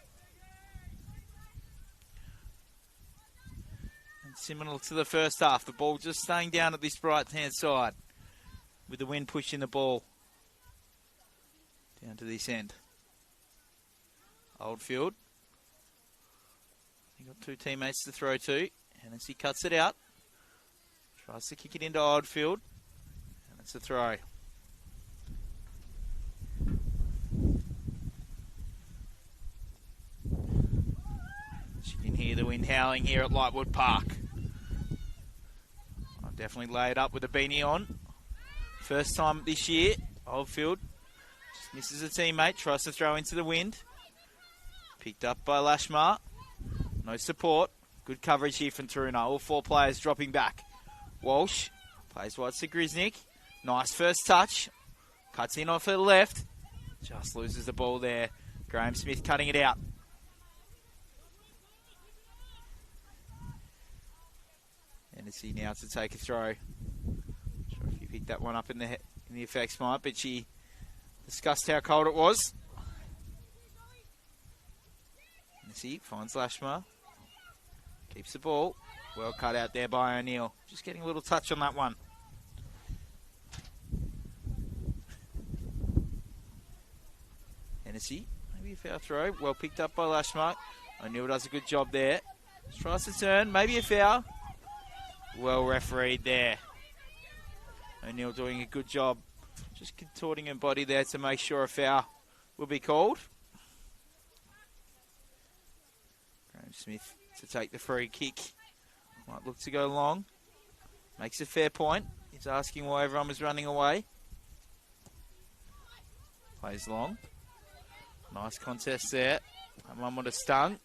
And similar to the first half, the ball just staying down at this right-hand side with the wind pushing the ball down to this end. Oldfield. He got two teammates to throw to. Hennessy cuts it out. Tries to kick it into Oldfield. And it's a throw. You can hear the wind howling here at Lightwood Park. I've definitely laid up with a beanie on. First time this year. Oldfield just misses a teammate, tries to throw into the wind. Picked up by Lashmar. No support. Good coverage here from Taroona. All four players dropping back. Walsh plays wide to Grisnick. Nice first touch. Cuts in off her left. Just loses the ball there. Graham Smith cutting it out. Hennessy now to take a throw. Not sure if you picked that one up in the effects might, but she discussed how cold it was. Hennessy finds Lashmar. Keeps the ball. Well cut out there by O'Neill. Just getting a little touch on that one. Hennessy, maybe a foul throw. Well picked up by Lashmar. O'Neill does a good job there. Tries to turn, maybe a foul. Well refereed there. O'Neill doing a good job. Just contorting her body there to make sure a foul will be called. Graham Smith to take the free kick. Might look to go long. Makes a fair point. He's asking why everyone was running away. Plays long. Nice contest there. That one would have stung.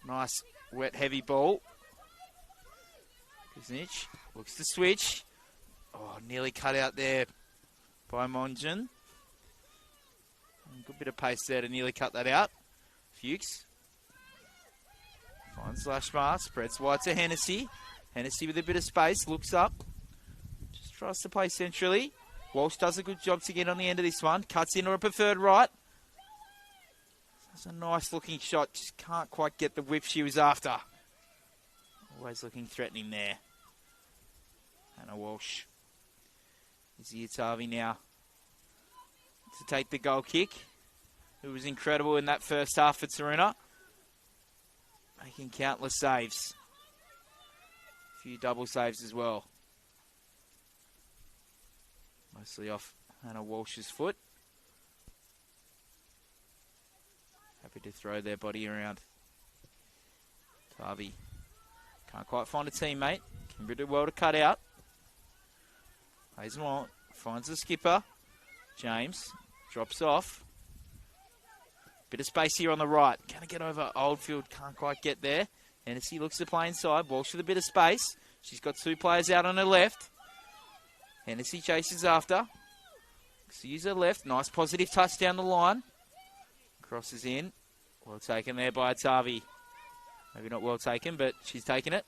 Nice wet heavy ball. Kuznich looks to switch. Oh, nearly cut out there by Monjan. Good bit of pace there to nearly cut that out. Fuchs finds Lashmar, spreads wide to Hennessy. Hennessy with a bit of space, looks up. Just tries to play centrally. Walsh does a good job to get on the end of this one. Cuts into a preferred right. That's a nice looking shot. Just can't quite get the whip she was after. Always looking threatening there. Hannah Walsh. Izzy Atavi now to take the goal kick. Who was incredible in that first half for Taroona. Making countless saves. A few double saves as well. Mostly off Hannah Walsh's foot. Happy to throw their body around. Tavi can't quite find a teammate. Kingborough do well to cut out. Plays them on. Finds the skipper. James drops off. Bit of space here on the right. Can I get over Oldfield? Can't quite get there. Hennessy looks to play inside. Walsh with a bit of space. She's got two players out on her left. Hennessy chases after. So use her left. Nice positive touch down the line. Crosses in. Well taken there by Atavi. Maybe not well taken, but she's taken it.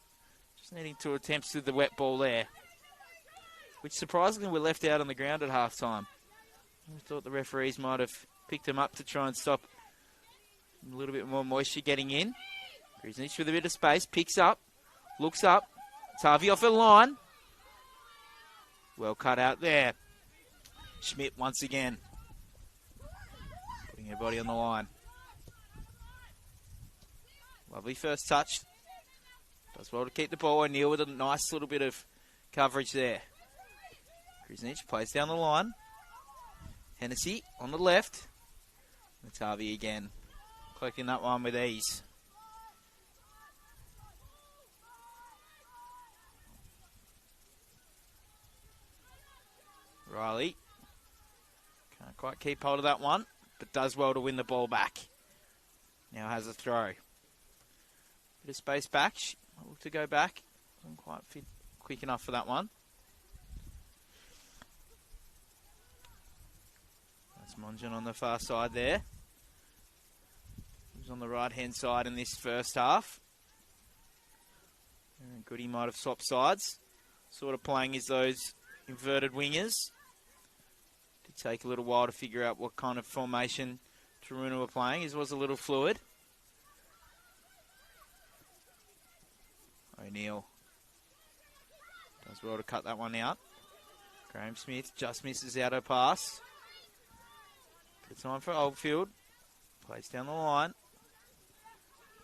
Just needing two attempts with the wet ball there. Which surprisingly were left out on the ground at half-time. I thought the referees might have picked them up to try and stop a little bit more moisture getting in. Griznich with a bit of space. Picks up. Looks up. Tavi off her line. Well cut out there. Schmidt once again. Putting her body on the line. Lovely first touch. Does well to keep the ball. O'Neill with a nice little bit of coverage there. Griznich plays down the line. Hennessy on the left. Tavi again. Collecting that one with ease. Riley can't quite keep hold of that one, but does well to win the ball back. Now has a throw. Bit of space back. She might look to go back. Doesn't quite fit quick enough for that one. That's Monjan on the far side there. He was on the right-hand side in this first half. And Goody might have swapped sides. Sort of playing as those inverted wingers. Did take a little while to figure out what kind of formation Taroona were playing. It was a little fluid. O'Neill does well to cut that one out. Graham Smith just misses out her pass. Good time for Oldfield. Plays down the line.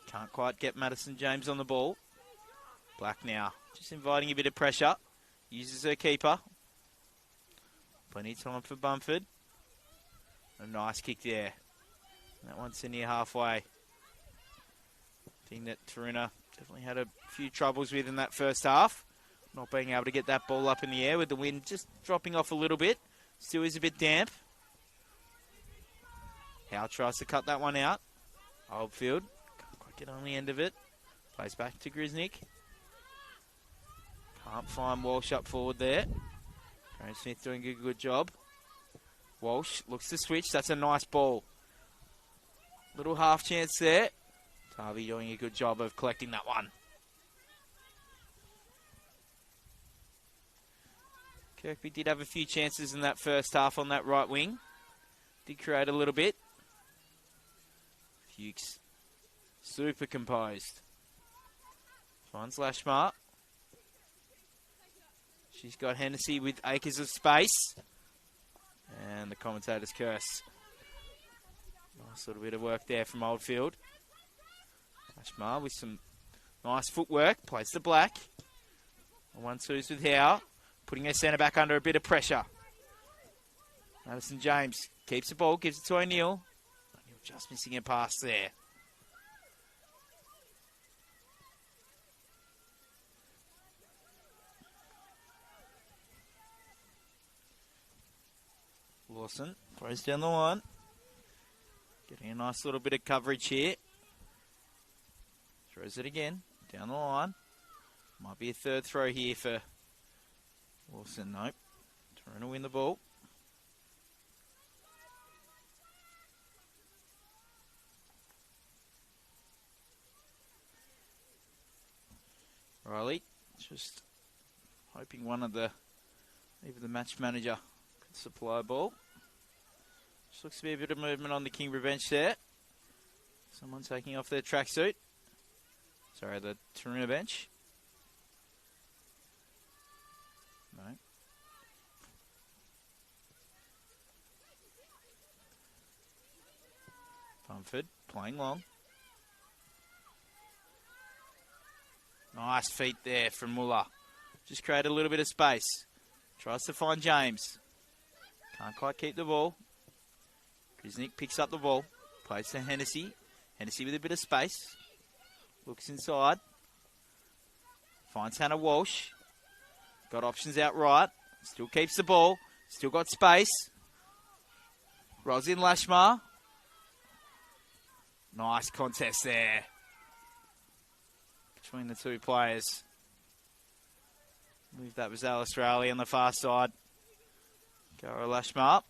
Can't quite get Madison James on the ball. Black now. Just inviting a bit of pressure. Uses her keeper. Plenty of time for Bumford. A nice kick there. That one's to near halfway. Thing that Taroona definitely had a few troubles with in that first half. Not being able to get that ball up in the air with the wind just dropping off a little bit. Still is a bit damp. Howe tries to cut that one out. Oldfield. Can't quite get on the end of it. Plays back to Griznich. Can't find Walsh up forward there. Graham Smith doing a good job. Walsh looks to switch. That's a nice ball. Little half chance there. Tavi doing a good job of collecting that one. Kirkby did have a few chances in that first half on that right wing. Did create a little bit. Fuchs super composed. Finds Lashmar. She's got Hennessy with acres of space. And the commentator's curse. Nice little bit of work there from Oldfield. Lashmar with some nice footwork. Plays the black. 1-2s with Howe. Putting her centre back under a bit of pressure. Madison James keeps the ball. Gives it to O'Neill. O'Neill just missing a pass there. Lawson throws down the line. Getting a nice little bit of coverage here. Throws it again. Down the line. Might be a third throw here for Lawson. Nope. Taroona win the ball. Riley just hoping one of the, either the match manager could Supply ball. Just looks to be a bit of movement on the Kingborough bench there. Someone taking off their tracksuit. Sorry, the Taroona bench. No. Bumford playing long. Nice feet there from Muller. Just create a little bit of space. Tries to find James. Can't quite keep the ball. Grisnick picks up the ball. Plays to Hennessy. Hennessy with a bit of space. Looks inside. Finds Hannah Walsh. Got options out right. Still keeps the ball. Still got space. Rolls in Lashmar. Nice contest there between the two players. I believe that was Alice Rowley on the far side. Gara Lashmar.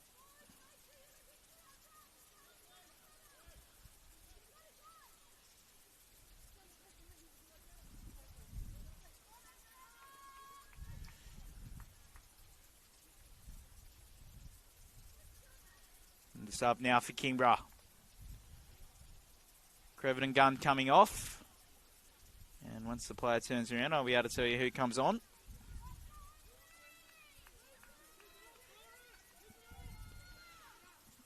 And the sub now for Kingborough. Crevitt and Gunn coming off. And once the player turns around, I'll be able to tell you who comes on.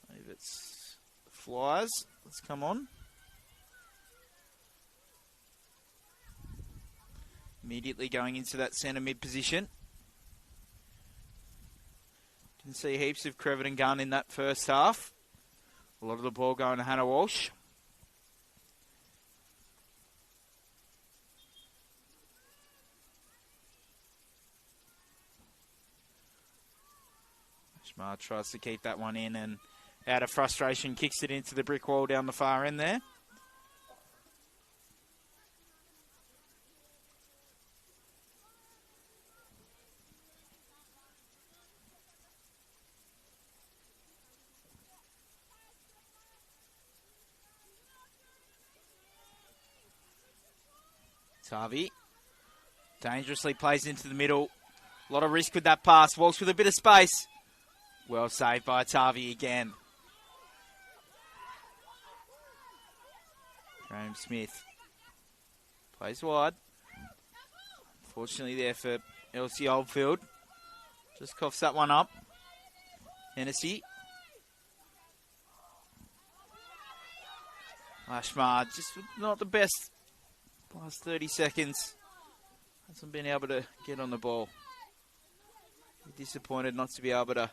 I believe it's the Flyers. Let's come on. Immediately going into that centre mid position. Didn't see heaps of Crevitt and Gunn in that first half. A lot of the ball going to Hannah Walsh. Smart tries to keep that one in and out of frustration kicks it into the brick wall down the far end there. Tavi dangerously plays into the middle. A lot of risk with that pass. Walsh with a bit of space. Well saved by Tavi again. Graham Smith plays wide. Fortunately there for Elsie Oldfield. Just coughs that one up. Hennessy. Lashmar just not the best last 30 seconds. Hasn't been able to get on the ball. Disappointed not to be able to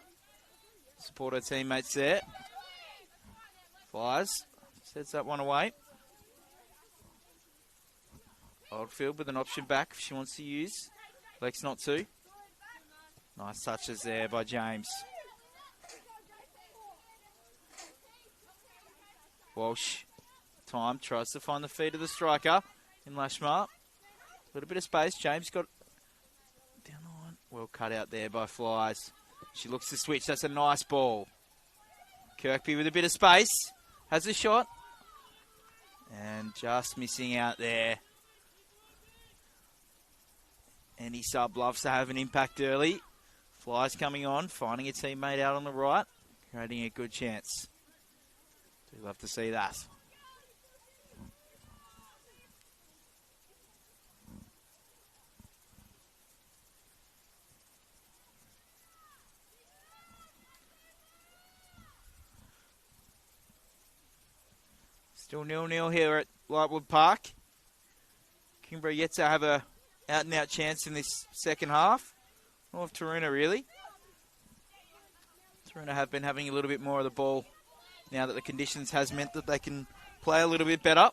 support her teammates there. Flyers. Sets that one away. Oldfield with an option back if she wants to use. Lex not to. Nice touches there by James. Walsh. Time. Tries to find the feet of the striker in Lashmar. A little bit of space. James got down the line. Well cut out there by Flyers. She looks to switch. That's a nice ball. Kirkby with a bit of space. Has a shot. And just missing out there. Any sub loves to have an impact early. Flyers coming on. Finding a teammate out on the right. Creating a good chance. Do love to see that. Still 0-0 here at Lightwood Park. Kingborough yet to have a out-and-out chance in this second half. More of Taroona, really. Taroona have been having a little bit more of the ball now that the conditions has meant that they can play a little bit better.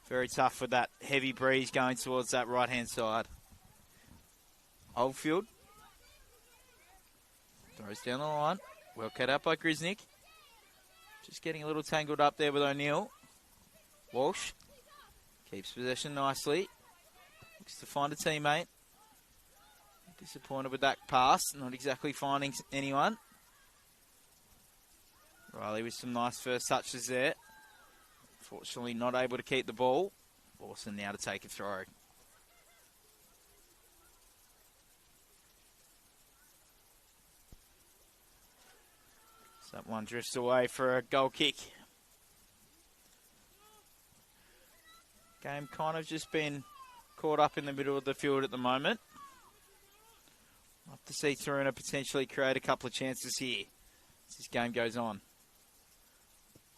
Very tough with that heavy breeze going towards that right-hand side. Oldfield. Throws down the line. Well cut out by Grisnick. Just getting a little tangled up there with O'Neill. Walsh keeps possession nicely. Looks to find a teammate. Disappointed with that pass. Not exactly finding anyone. Riley with some nice first touches there. Unfortunately not able to keep the ball. Lawson now to take a throw. That one drifts away for a goal kick. Game kind of just been caught up in the middle of the field at the moment. Love to see Taroona potentially create a couple of chances here as this game goes on.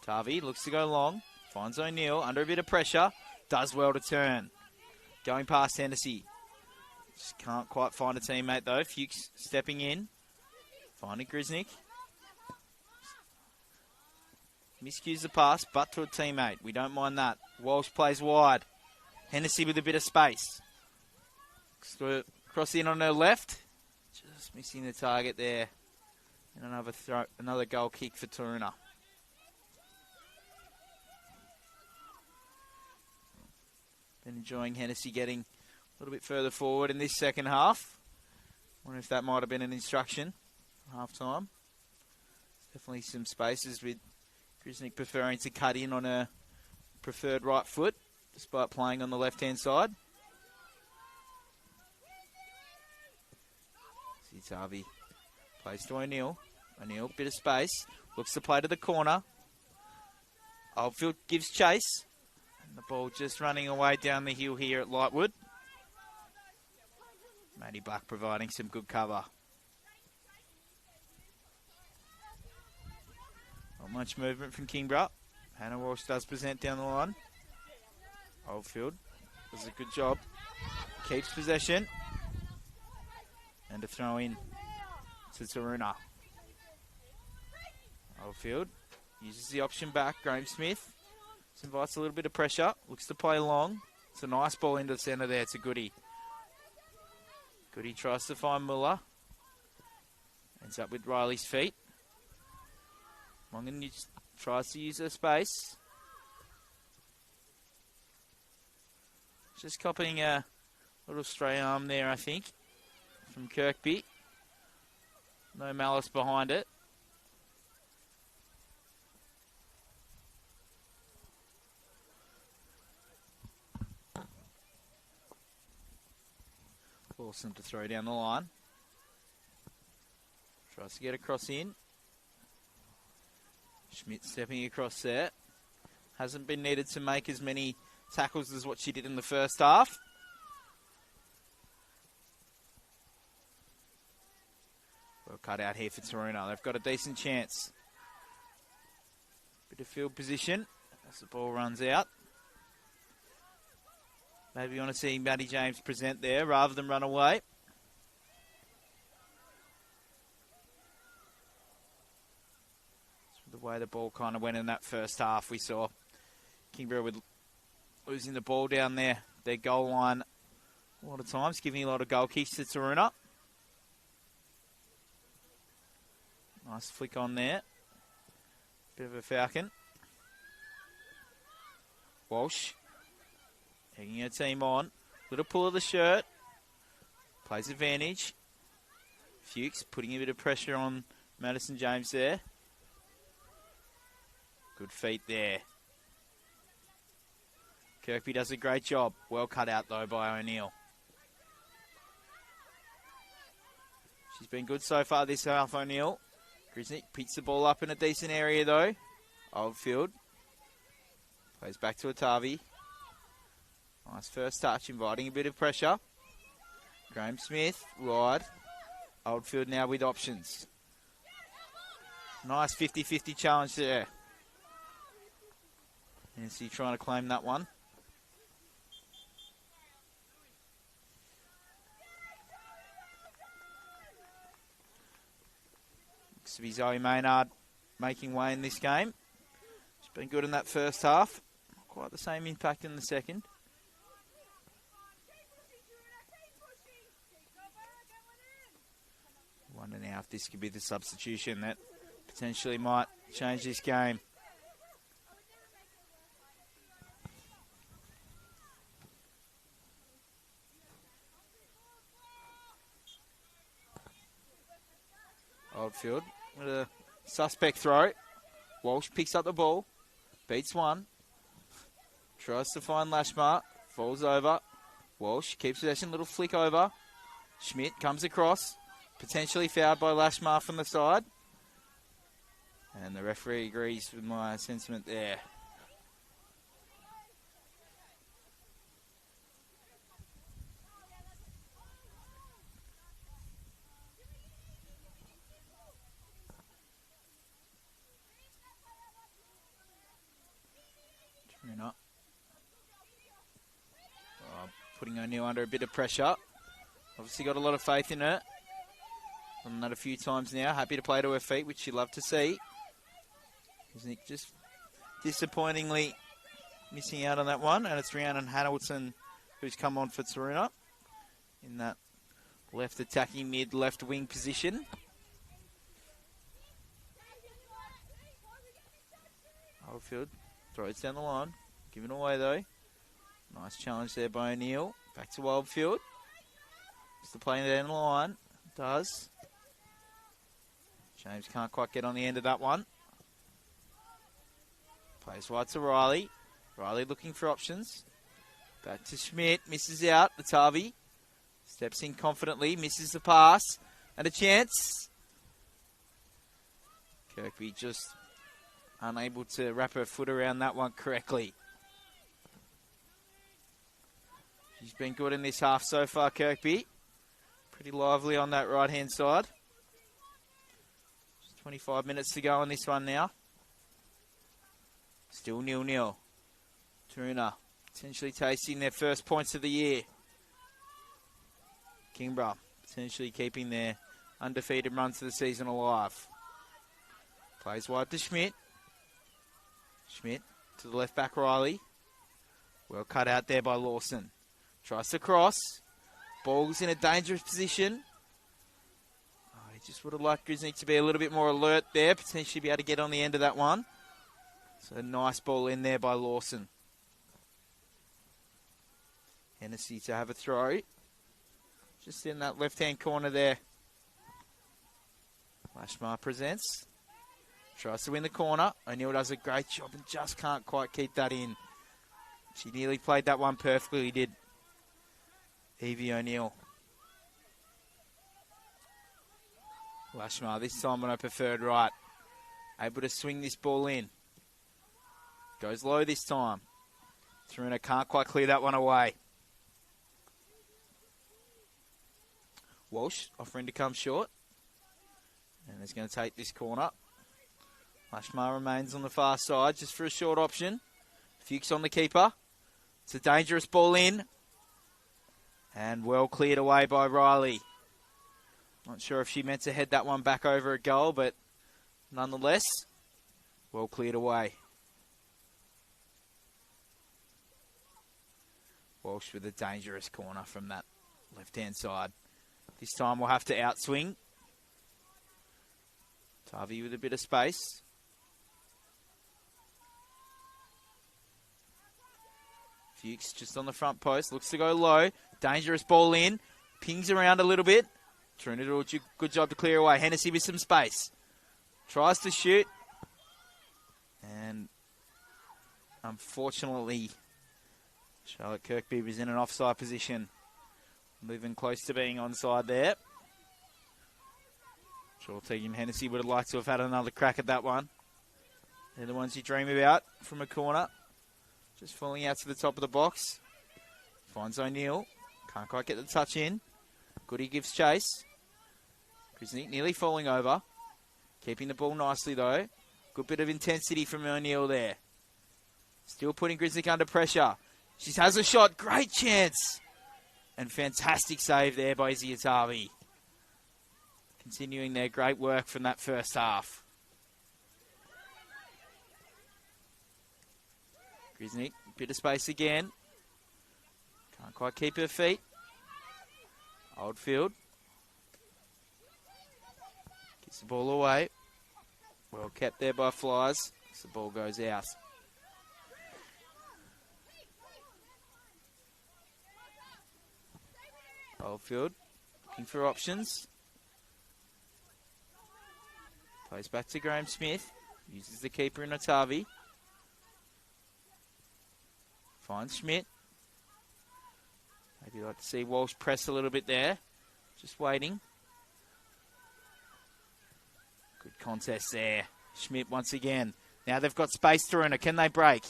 Tavi looks to go long, finds O'Neill under a bit of pressure, does well to turn. Going past Hennessy. Just can't quite find a teammate though. Fuchs stepping in, finding Grisnick. Miscues the pass, but to a teammate. We don't mind that. Walsh plays wide. Hennessy with a bit of space. Cross in on her left. Just missing the target there. And another goal kick for Taroona. Been enjoying Hennessy getting a little bit further forward in this second half. Wonder if that might have been an instruction half time. Definitely some spaces with Grisnick preferring to cut in on her preferred right foot, despite playing on the left-hand side. See Harvey plays to O'Neill. O'Neill, bit of space, looks to play to the corner. Oldfield gives chase. And the ball just running away down the hill here at Lightwood. Maddie Black providing some good cover. Not much movement from Kingborough. Hannah Walsh does present down the line. Oldfield does a good job. Keeps possession. And a throw in to Taroona. Oldfield uses the option back. Graham Smith invites a little bit of pressure. Looks to play long. It's a nice ball into the centre there. It's a Goody. Goody tries to find Muller. Ends up with Riley's feet. Mongan tries to use her space. Just copying a little stray arm there, I think, from Kirkby. No malice behind it. Awesome to throw down the line. Tries to get across in. Schmidt stepping across there. Hasn't been needed to make as many tackles as what she did in the first half. Well cut out here for Taroona. They've got a decent chance. Bit of field position as the ball runs out. Maybe you want to see Maddie James present there rather than run away. The way the ball kind of went in that first half, we saw Kingborough with losing the ball down there, their goal line a lot of times, giving a lot of goal kicks to Taroona. Nice flick on there. Bit of a falcon. Walsh egging her team on. Little pull of the shirt. Plays advantage. Fuchs putting a bit of pressure on Madison James there. Good feet there. Kirkby does a great job. Well cut out, though, by O'Neill. She's been good so far this half, O'Neill. Grisnick picks the ball up in a decent area, though. Oldfield. Plays back to Atavi. Nice first touch, inviting a bit of pressure. Graham Smith, wide. Oldfield now with options. Nice 50-50 challenge there. Hennessy trying to claim that one. Looks to be Zoe Maynard making way in this game. She's been good in that first half. Not quite the same impact in the second. Wonder now if this could be the substitution that potentially might change this game. Oldfield with a suspect throw. Walsh picks up the ball. Beats one. Tries to find Lashmar. Falls over. Walsh keeps possession. Little flick over. Schmidt comes across. Potentially fouled by Lashmar from the side. And the referee agrees with my sentiment there. Taroona. Putting O'Neill under a bit of pressure. Obviously got a lot of faith in her. Done that a few times now. Happy to play to her feet, which you'd love to see. Nick just disappointingly missing out on that one. And it's Rhiannon Hamilton who's come on for Taroona in that left attacking mid, left wing position. Oldfield throws down the line. Given away though. Nice challenge there by O'Neill. Back to Oldfield. Just the play down the line. Does. James can't quite get on the end of that one. Plays wide to Riley. Riley looking for options. Back to Schmidt. Misses out. Latavi steps in confidently. Misses the pass. And a chance. Kirkby just unable to wrap her foot around that one correctly. She's been good in this half so far, Kirkby. Pretty lively on that right-hand side. Just 25 minutes to go on this one now. Still 0-0. Taroona potentially tasting their first points of the year. Kingborough potentially keeping their undefeated run to the season alive. Plays wide to Schmidt. Schmidt to the left back, Riley. Well cut out there by Lawson. Tries to cross. Ball's in a dangerous position. Oh, he just would have liked Grisnick to be a little bit more alert there. Potentially be able to get on the end of that one. So a nice ball in there by Lawson. Hennessy to have a throw. Just in that left-hand corner there. Lashmar presents. Tries to win the corner. O'Neill does a great job and just can't quite keep that in. She nearly played that one perfectly. He did. Evie O'Neill. Lashmar, this time on her preferred right. Able to swing this ball in. Goes low this time. Taroona can't quite clear that one away. Walsh offering to come short. And is going to take this corner. Lashmar remains on the far side just for a short option. Fuchs on the keeper. It's a dangerous ball in. And well cleared away by Riley. Not sure if she meant to head that one back over a goal, but nonetheless, well cleared away. Walsh with a dangerous corner from that left-hand side. This time we'll have to outswing. Tavi with a bit of space. Fuchs just on the front post. Looks to go low. Dangerous ball in. Pings around a little bit. Taroona do a good job to clear away. Hennessy with some space. Tries to shoot. And unfortunately, Charlotte Kirkby was in an offside position. Moving close to being onside there. Sure, Tegan Hennessy would have liked to have had another crack at that one. They're the ones you dream about from a corner. Just falling out to the top of the box. Finds O'Neill. Can't quite get the touch in. Goody gives chase. Grisnick nearly falling over. Keeping the ball nicely though. Good bit of intensity from O'Neill there. Still putting Grisnick under pressure. She has a shot. Great chance. And fantastic save there by Ziatavi. Continuing their great work from that first half. Grisnick, bit of space again. Can't quite keep her feet. Oldfield. Gets the ball away. Well kept there by Flies. As the ball goes out. Oldfield looking for options. Plays back to Graham Smith. Uses the keeper in Otavi. Finds Schmidt. Maybe like to see Walsh press a little bit there. Just waiting. Good contest there. Schmidt once again. Now they've got space, Taroona. Can they break?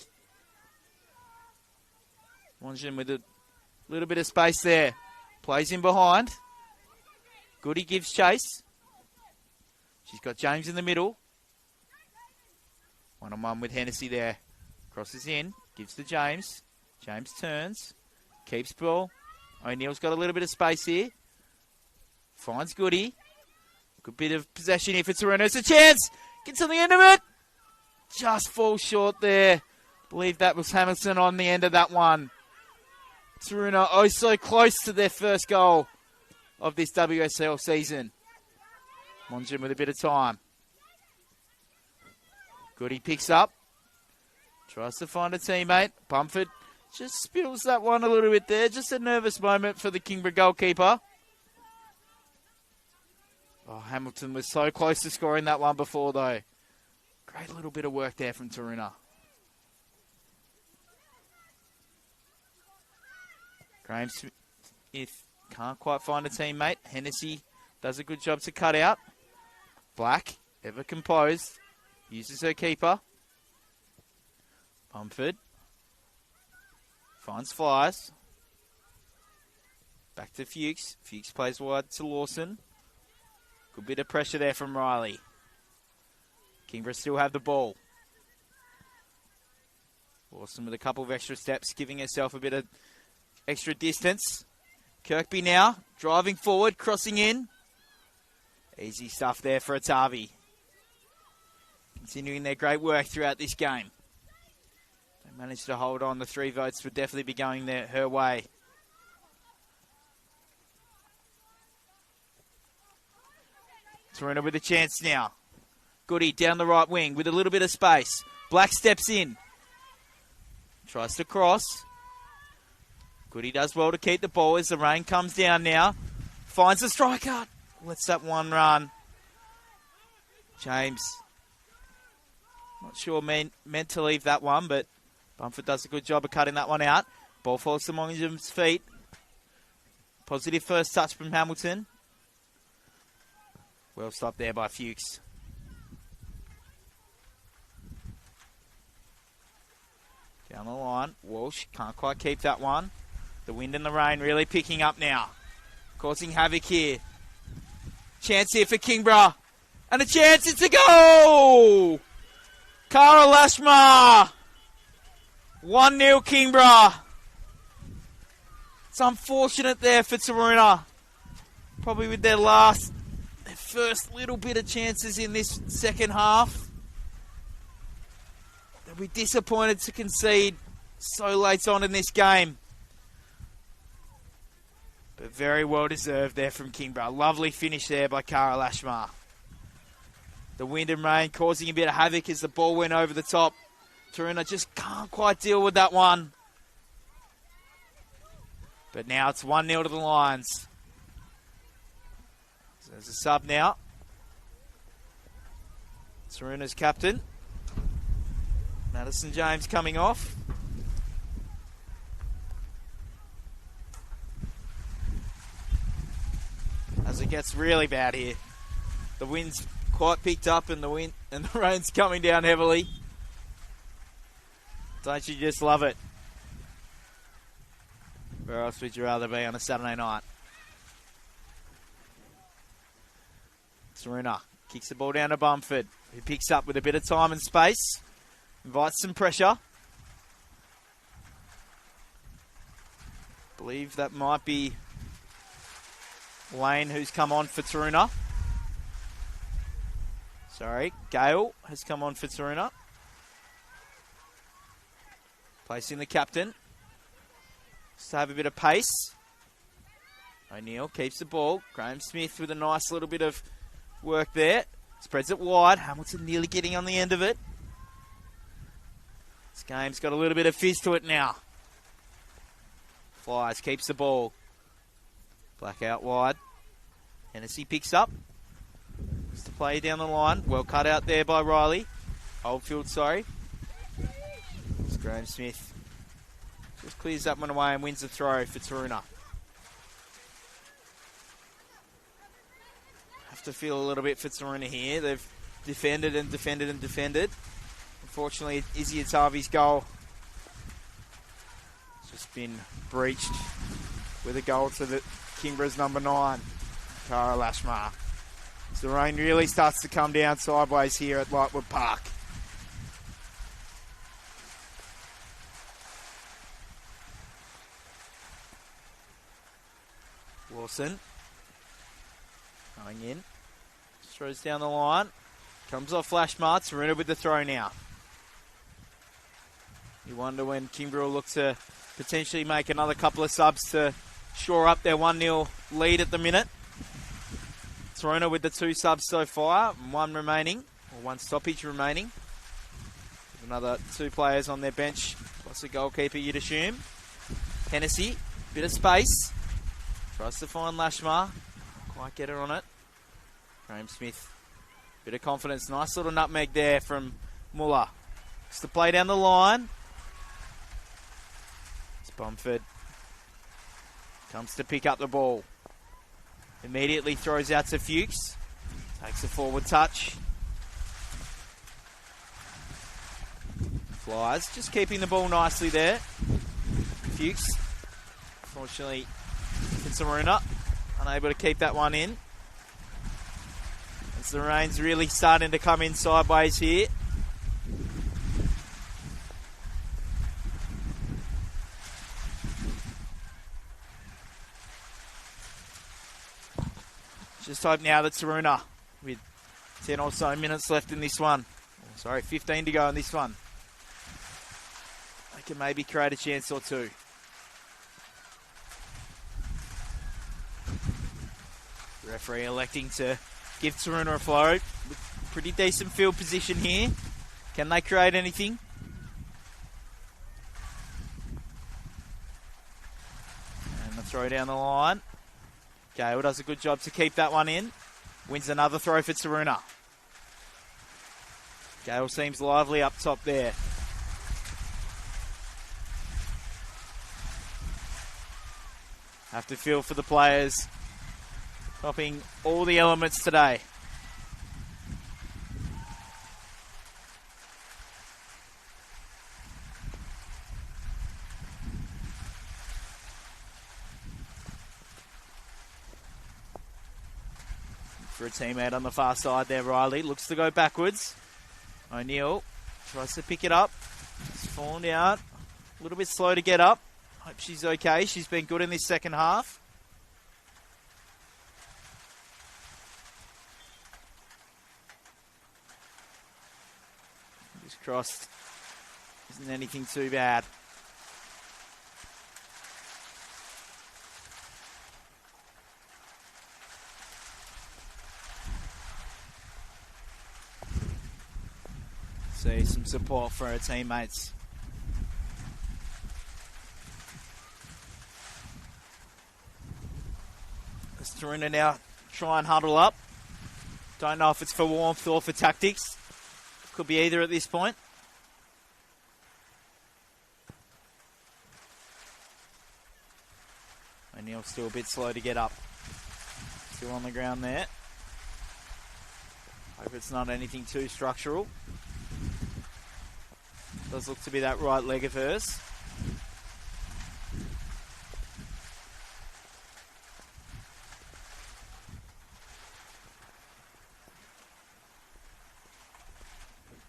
Mongen with a little bit of space there. Plays in behind. Goody gives chase. She's got James in the middle. One-on-one with Hennessy there. Crosses in. Gives to James. James turns. Keeps ball. O'Neill's got a little bit of space here. Finds Goody. Good bit of possession here for Taroona. It's a chance. Gets on the end of it. Just falls short there. Believe that was Hamilton on the end of that one. Taroona oh so close to their first goal of this WSL season. Mongen with a bit of time. Goody picks up. Tries to find a teammate. Bumford just spills that one a little bit there. Just a nervous moment for the Kingborough goalkeeper. Oh, Hamilton was so close to scoring that one before, though. Great little bit of work there from Taroona. Graham Smith can't quite find a teammate. Hennessy does a good job to cut out. Black, ever composed, uses her keeper. Bumford finds Flyers. Back to Fuchs. Fuchs plays wide to Lawson. Good bit of pressure there from Riley. Kingborough still have the ball. Lawson with a couple of extra steps, giving herself a bit of extra distance. Kirkby now, driving forward, crossing in. Easy stuff there for Atavi. Continuing their great work throughout this game. They managed to hold on. The 3 votes would definitely be going her way. Taroona with a chance now. Goody down the right wing with a little bit of space. Black steps in. Tries to cross. Goody does well to keep the ball as the rain comes down now. Finds the striker. Lets that one run. James. Not sure meant to leave that one, but Bumford does a good job of cutting that one out. Ball falls to Mongen's feet. Positive first touch from Hamilton. Well stopped there by Fuchs. Down the line. Walsh can't quite keep that one. The wind and the rain really picking up now. Causing havoc here. Chance here for Kingborough. And a chance, it's a goal! Cara Lashmar. 1-0 Kingborough. It's unfortunate there for Taroona. Probably with their first little bit of chances in this second half. They'll be disappointed to concede so late on in this game. But very well deserved there from Kingborough. Lovely finish there by Cara Lashmar. The wind and rain causing a bit of havoc as the ball went over the top. Taroona just can't quite deal with that one. But now it's 1-0 to the Lions. So there's a sub now. Taroona's captain. Madison James coming off. As it gets really bad here. The wind's quite picked up and the rain's coming down heavily. Don't you just love it? Where else would you rather be on a Saturday night? Taroona kicks the ball down to Bumford, who picks up with a bit of time and space. Invites some pressure. Believe that might be Lane who's come on for Taroona. Sorry, Gale has come on for Taroona. Placing the captain. Just to have a bit of pace. O'Neill keeps the ball. Graham Smith with a nice little bit of work there. Spreads it wide. Hamilton nearly getting on the end of it. This game's got a little bit of fizz to it now. Flyers keeps the ball. Black out wide. Hennessy picks up. Just to play down the line. Well cut out there by Riley. Oldfield, sorry. It's Graham Smith. Just clears that one away and wins the throw for Taroona. Have to feel a little bit for Taroona here. They've defended and defended and defended. Unfortunately, Izzy Atavi's goal has just been breached with a goal to the Kingborough's number 9, Cara Lashmar. So the rain really starts to come down sideways here at Lightwood Park. Wilson going in, throws down the line, comes off Lashmar. Taroona with the throw now. You wonder when Kingborough will look to potentially make another couple of subs to shore up their 1-0 lead at the minute. Taroona with the 2 subs so far, and 1 remaining, or 1 stoppage remaining. Another 2 players on their bench, plus a goalkeeper you'd assume. Hennessy, bit of space. Tries to find Lashmar. Quite get her on it. Graham Smith, bit of confidence. Nice little nutmeg there from Muller. Just to play down the line. It's Bumford. Comes to pick up the ball. Immediately throws out to Fuchs. Takes a forward touch. Flies. Just keeping the ball nicely there. Fuchs. Unfortunately, Taroona unable to keep that one in. As the rain's really starting to come in sideways here. Just hope now that Taroona, with 10 or so minutes left in this one, 15 to go in this one, they can maybe create a chance or 2. The referee electing to give Taroona a flow. With pretty decent field position here. Can they create anything? And the throw down the line. Gale does a good job to keep that one in. Wins another throw for Taroona. Gale seems lively up top there. Have to feel for the players. Topping all the elements today. For a teammate on the far side there, Riley looks to go backwards. O'Neill tries to pick it up. It's fallen down. A little bit slow to get up. Hope she's okay. She's been good in this second half. Fingers crossed. Isn't anything too bad. See some support for her teammates. As Taroona now try and huddle up. Don't know if it's for warmth or for tactics. Could be either at this point. O'Neill's still a bit slow to get up. Still on the ground there. Hope it's not anything too structural. Does look to be that right leg of hers.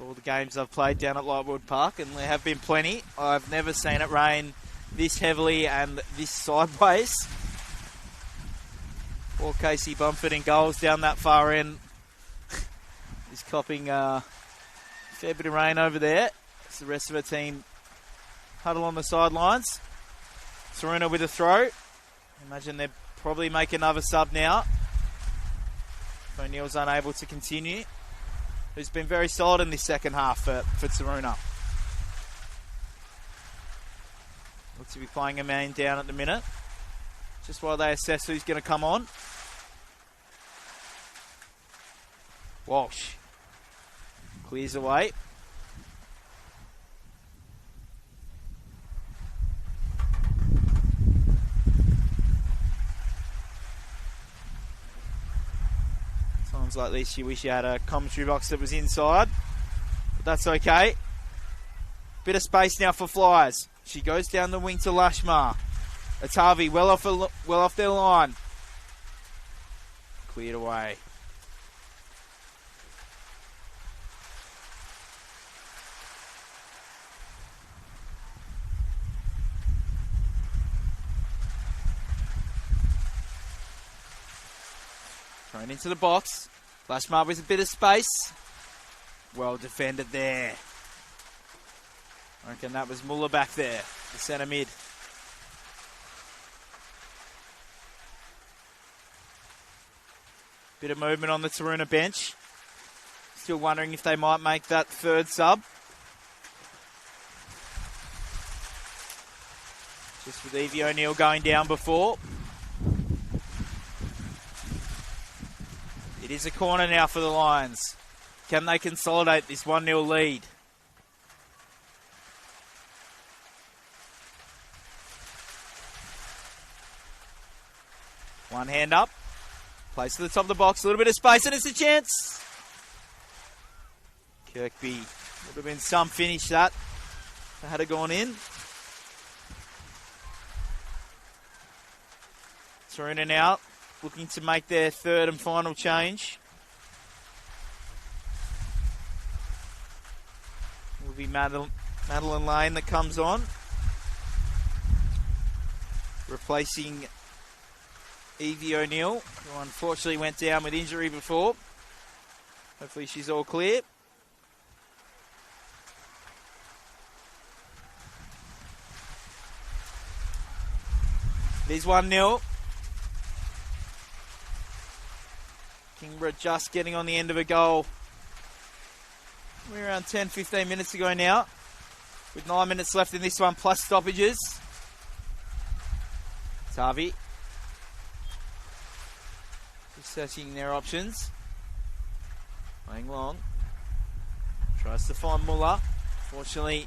All the games I've played down at Lightwood Park, and there have been plenty, I've never seen it rain this heavily and this sideways. Poor Casey Bumford in goals down that far end. He's copping a fair bit of rain over there. The rest of her team huddle on the sidelines. Taroona with a throw. Imagine they'll probably make another sub now. O'Neill's unable to continue. Who's been very solid in this second half for Taroona. Looks to be playing a man down at the minute. Just while they assess who's going to come on. Walsh clears away. Times like this, you wish you had a commentary box that was inside. But that's okay. Bit of space now for Flyers. She goes down the wing to Lashmar. Atavi well off their line. Cleared away. Thrown into the box. Lashmar with a bit of space. Well defended there. I reckon that was Muller back there, the centre mid. Bit of movement on the Taroona bench. Still wondering if they might make that third sub. Just with Evie O'Neill going down before. It is a corner now for the Lions. Can they consolidate this 1-0 lead? One hand up. Place to the top of the box. A little bit of space and it's a chance. Kirkby. Would have been some finish that. If it had it gone in. Taroona now looking to make their third and final change. Will be Madeline Lane that comes on. Replacing Evie O'Neill, who unfortunately went down with injury before. Hopefully she's all clear. It is 1-0. Kingborough just getting on the end of a goal. We're around 10-15 minutes ago now. With 9 minutes left in this one, plus stoppages. Tavi. Just searching their options. Playing long. Tries to find Muller. Fortunately,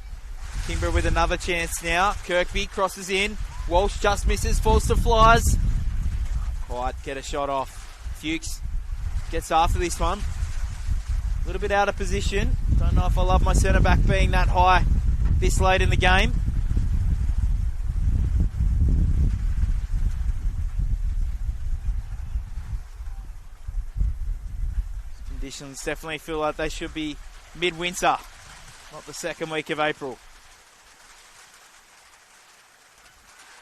Kingborough with another chance now. Kirkby crosses in. Walsh just misses, falls to Flyers. Quite get a shot off. Fuchs gets after this one. A little bit out of position. Don't know if I love my centre back being that high this late in the game. Conditions definitely feel like they should be midwinter, not the second week of April.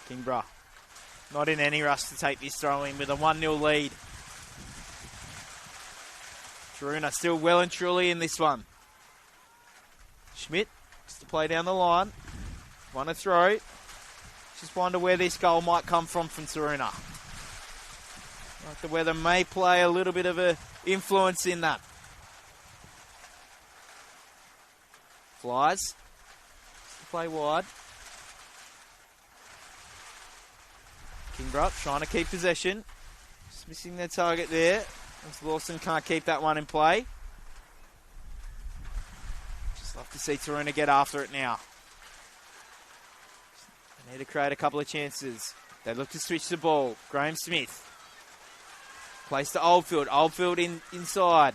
Kingborough not in any rush to take this throw in with a 1-0 lead. Taroona still well and truly in this one. Schmidt just to play down the line. Want to throw. Just wonder where this goal might come from Taroona. Like the weather may play a little bit of a influence in that. Flies. Just to play wide. Kingborough trying to keep possession. Just missing their target there. As Lawson can't keep that one in play. Just love to see Taroona get after it now. They need to create a couple of chances. They look to switch the ball. Graham Smith. Place to Oldfield. Oldfield inside.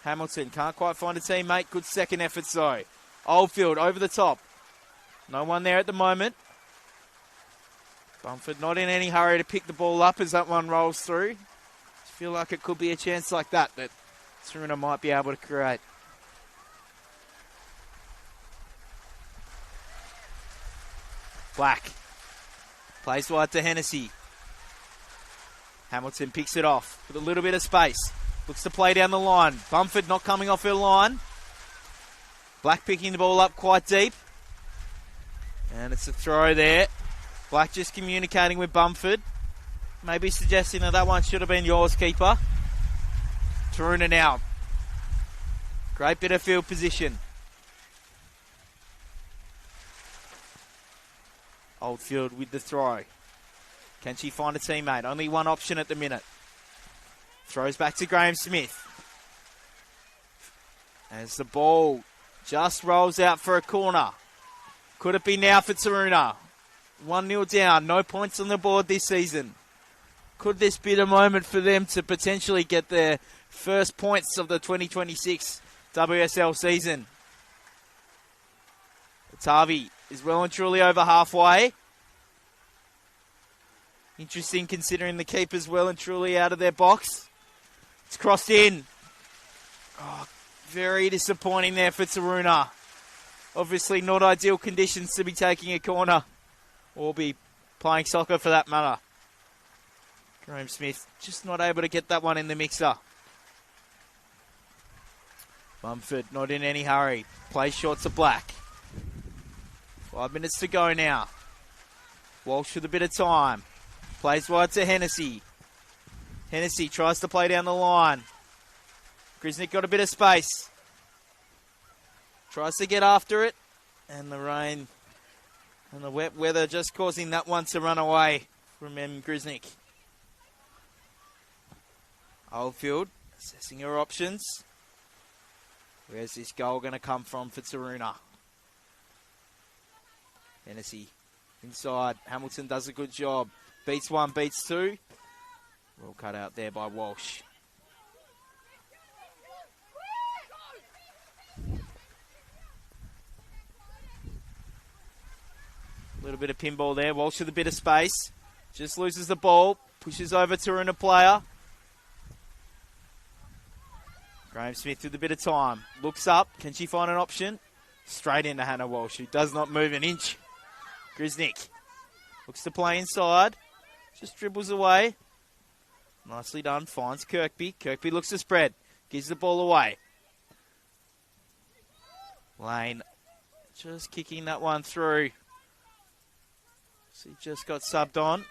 Hamilton can't quite find a teammate. Good second effort though. Oldfield over the top. No one there at the moment. Bumford not in any hurry to pick the ball up as that one rolls through. Feel like it could be a chance like that Taroona might be able to create. Black plays wide to Hennessy. Hamilton picks it off with a little bit of space. Looks to play down the line. Bumford not coming off her line. Black picking the ball up quite deep. And it's a throw there. Black just communicating with Bumford. Maybe suggesting that one should have been yours, keeper. Taroona now. Great bit of field position. Oldfield with the throw. Can she find a teammate? Only one option at the minute. Throws back to Graham Smith. As the ball just rolls out for a corner. Could it be now for Taroona? 1-0 down. No points on the board this season. Could this be the moment for them to potentially get their first points of the 2026 WSL season? Tavi is well and truly over halfway. Interesting considering the keeper's well and truly out of their box. It's crossed in. Oh, very disappointing there for Taroona. Obviously not ideal conditions to be taking a corner or be playing soccer for that matter. Graham Smith just not able to get that one in the mixer. Mumford not in any hurry. Plays short to Black. 5 minutes to go now. Walsh with a bit of time. Plays wide to Hennessy. Hennessy tries to play down the line. Grisnick got a bit of space. Tries to get after it. And the rain and the wet weather just causing that one to run away from Grisnick. Oldfield assessing her options. Where's this goal going to come from for Taroona? Hennessy inside. Hamilton does a good job. Beats one, beats two. Well cut out there by Walsh. A little bit of pinball there. Walsh with a bit of space. Just loses the ball. Pushes over Taroona player. Graham Smith with a bit of time. Looks up. Can she find an option? Straight into Hannah Walsh, who does not move an inch. Grisnick looks to play inside. Just dribbles away. Nicely done. Finds Kirkby. Kirkby looks to spread. Gives the ball away. Lane just kicking that one through. So he just got subbed on.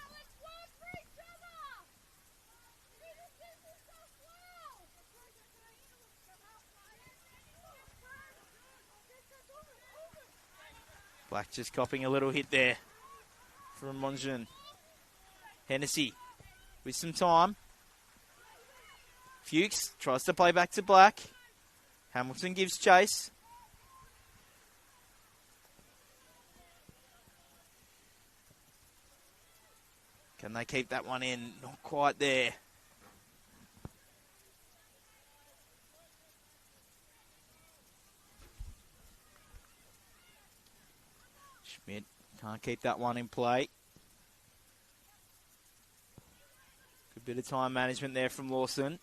Black just copping a little hit there from Monjun. Hennessy with some time. Fuchs tries to play back to Black. Hamilton gives chase. Can they keep that one in? Not quite there. Schmidt can't keep that one in play. Good bit of time management there from Lawson.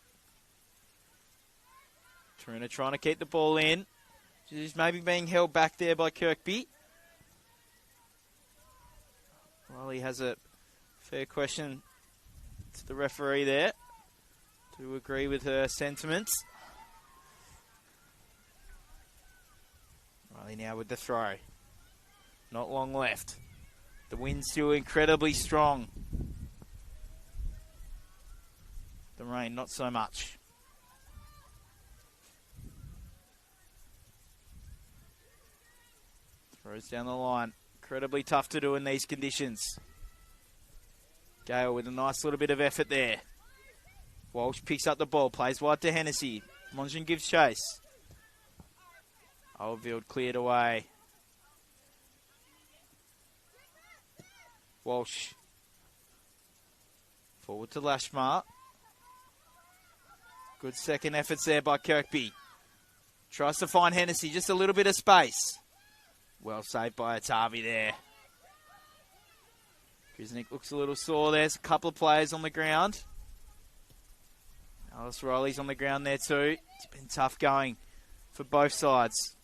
Taroona trying to keep the ball in. She's maybe being held back there by Kirkby. Riley has a fair question to the referee there to agree with her sentiments. Riley now with the throw. Not long left. The wind's still incredibly strong. The rain, not so much. Throws down the line. Incredibly tough to do in these conditions. Gale with a nice little bit of effort there. Walsh picks up the ball, plays wide to Hennessy. Monjun gives chase. Oldfield cleared away. Walsh. Forward to Lashmar. Good second efforts there by Kirkby. Tries to find Hennessy, just a little bit of space. Well saved by Atavi there. Grisnick looks a little sore. There's a couple of players on the ground. Alice Riley's on the ground there too. It's been tough going for both sides.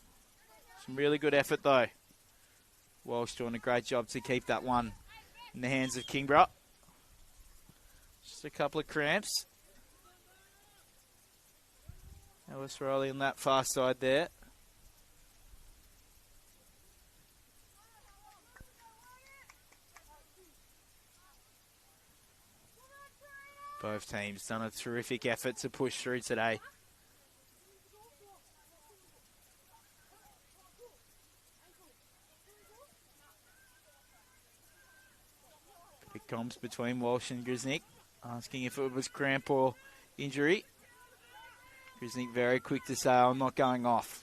Some really good effort though. Walsh doing a great job to keep that one in the hands of Kingborough. Just a couple of cramps. Alice Riley on that far side there. Both teams done a terrific effort to push through today. Big comms between Walsh and Grisnick, asking if it was cramp or injury. Grisnick very quick to say, I'm not going off.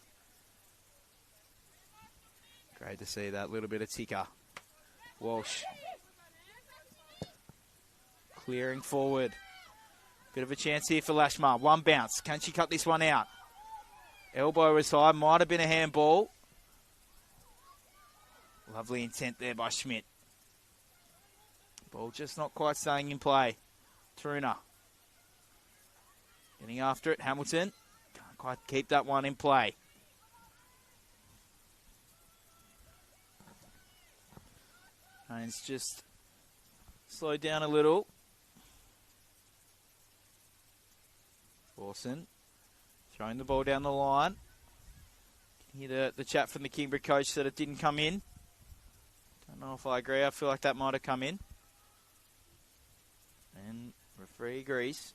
Great to see that little bit of ticker. Walsh Clearing forward. Bit of a chance here for Lashmar. One bounce. Can she cut this one out? Elbow was high. Might have been a handball. Lovely intent there by Schmidt. Ball just not quite staying in play. Taroona. Getting after it. Hamilton. Can't quite keep that one in play. Haynes just slowed down a little. Lawson throwing the ball down the line. Can hear the chat from the Kingborough coach that it didn't come in. Don't know if I agree. I feel like that might have come in. And referee agrees.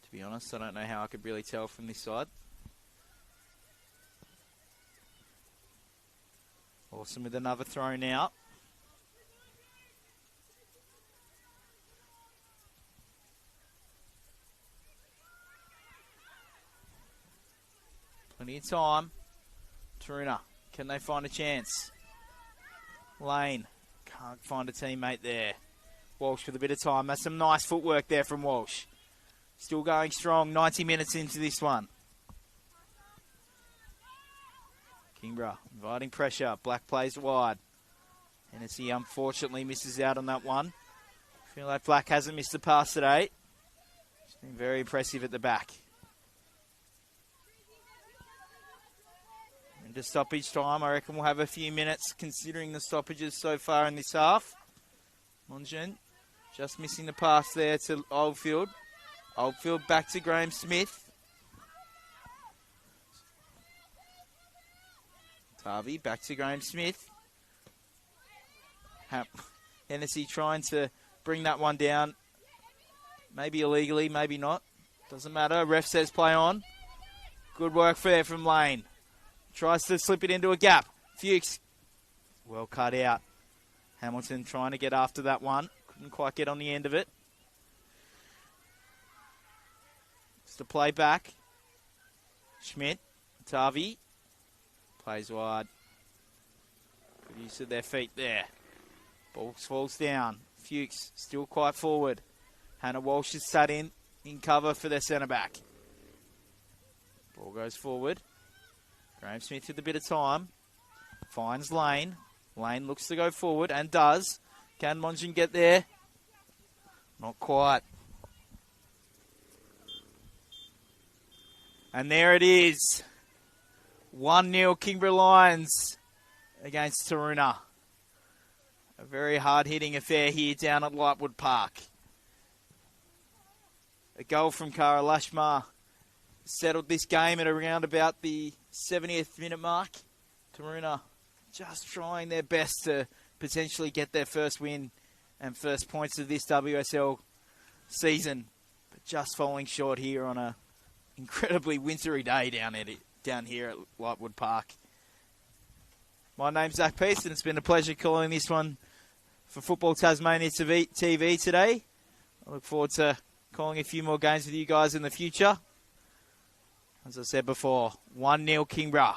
To be honest, I don't know how I could really tell from this side. Lawson with another throw now. Plenty of time. Taroona, can they find a chance? Lane, can't find a teammate there. Walsh with a bit of time. That's some nice footwork there from Walsh. Still going strong, 90 minutes into this one. Kingborough inviting pressure. Black plays wide. Hennessy unfortunately misses out on that one. I feel like Black hasn't missed the pass today. She's been very impressive at the back. Into stoppage time, I reckon we'll have a few minutes considering the stoppages so far in this half. Mongen just missing the pass there to Oldfield. Oldfield back to Graham Smith. Harvey back to Graham Smith. Hennessy trying to bring that one down. Maybe illegally, maybe not. Doesn't matter. Ref says play on. Good work there from Lane. Tries to slip it into a gap. Fuchs. Well cut out. Hamilton trying to get after that one. Couldn't quite get on the end of it. It's the play back. Schmidt. Tavi. Plays wide. Good use of their feet there. Ball falls down. Fuchs still quite forward. Hannah Walsh is sat in cover for their centre back. Ball goes forward. Graham Smith with a bit of time. Finds Lane. Lane looks to go forward and does. Can Mongen get there? Not quite. And there it is. 1-0 Kingborough Lions against Taroona. A very hard-hitting affair here down at Lightwood Park. A goal from Cara Lashmar settled this game at around about the 70th minute mark. Taroona just trying their best to potentially get their first win and first points of this WSL season, but just falling short here on a incredibly wintry day down here at Lightwood Park. My name's Zach Pearce, and it's been a pleasure calling this one for Football Tasmania TV today. I look forward to calling a few more games with you guys in the future. As I said before, 1-0 Kingborough.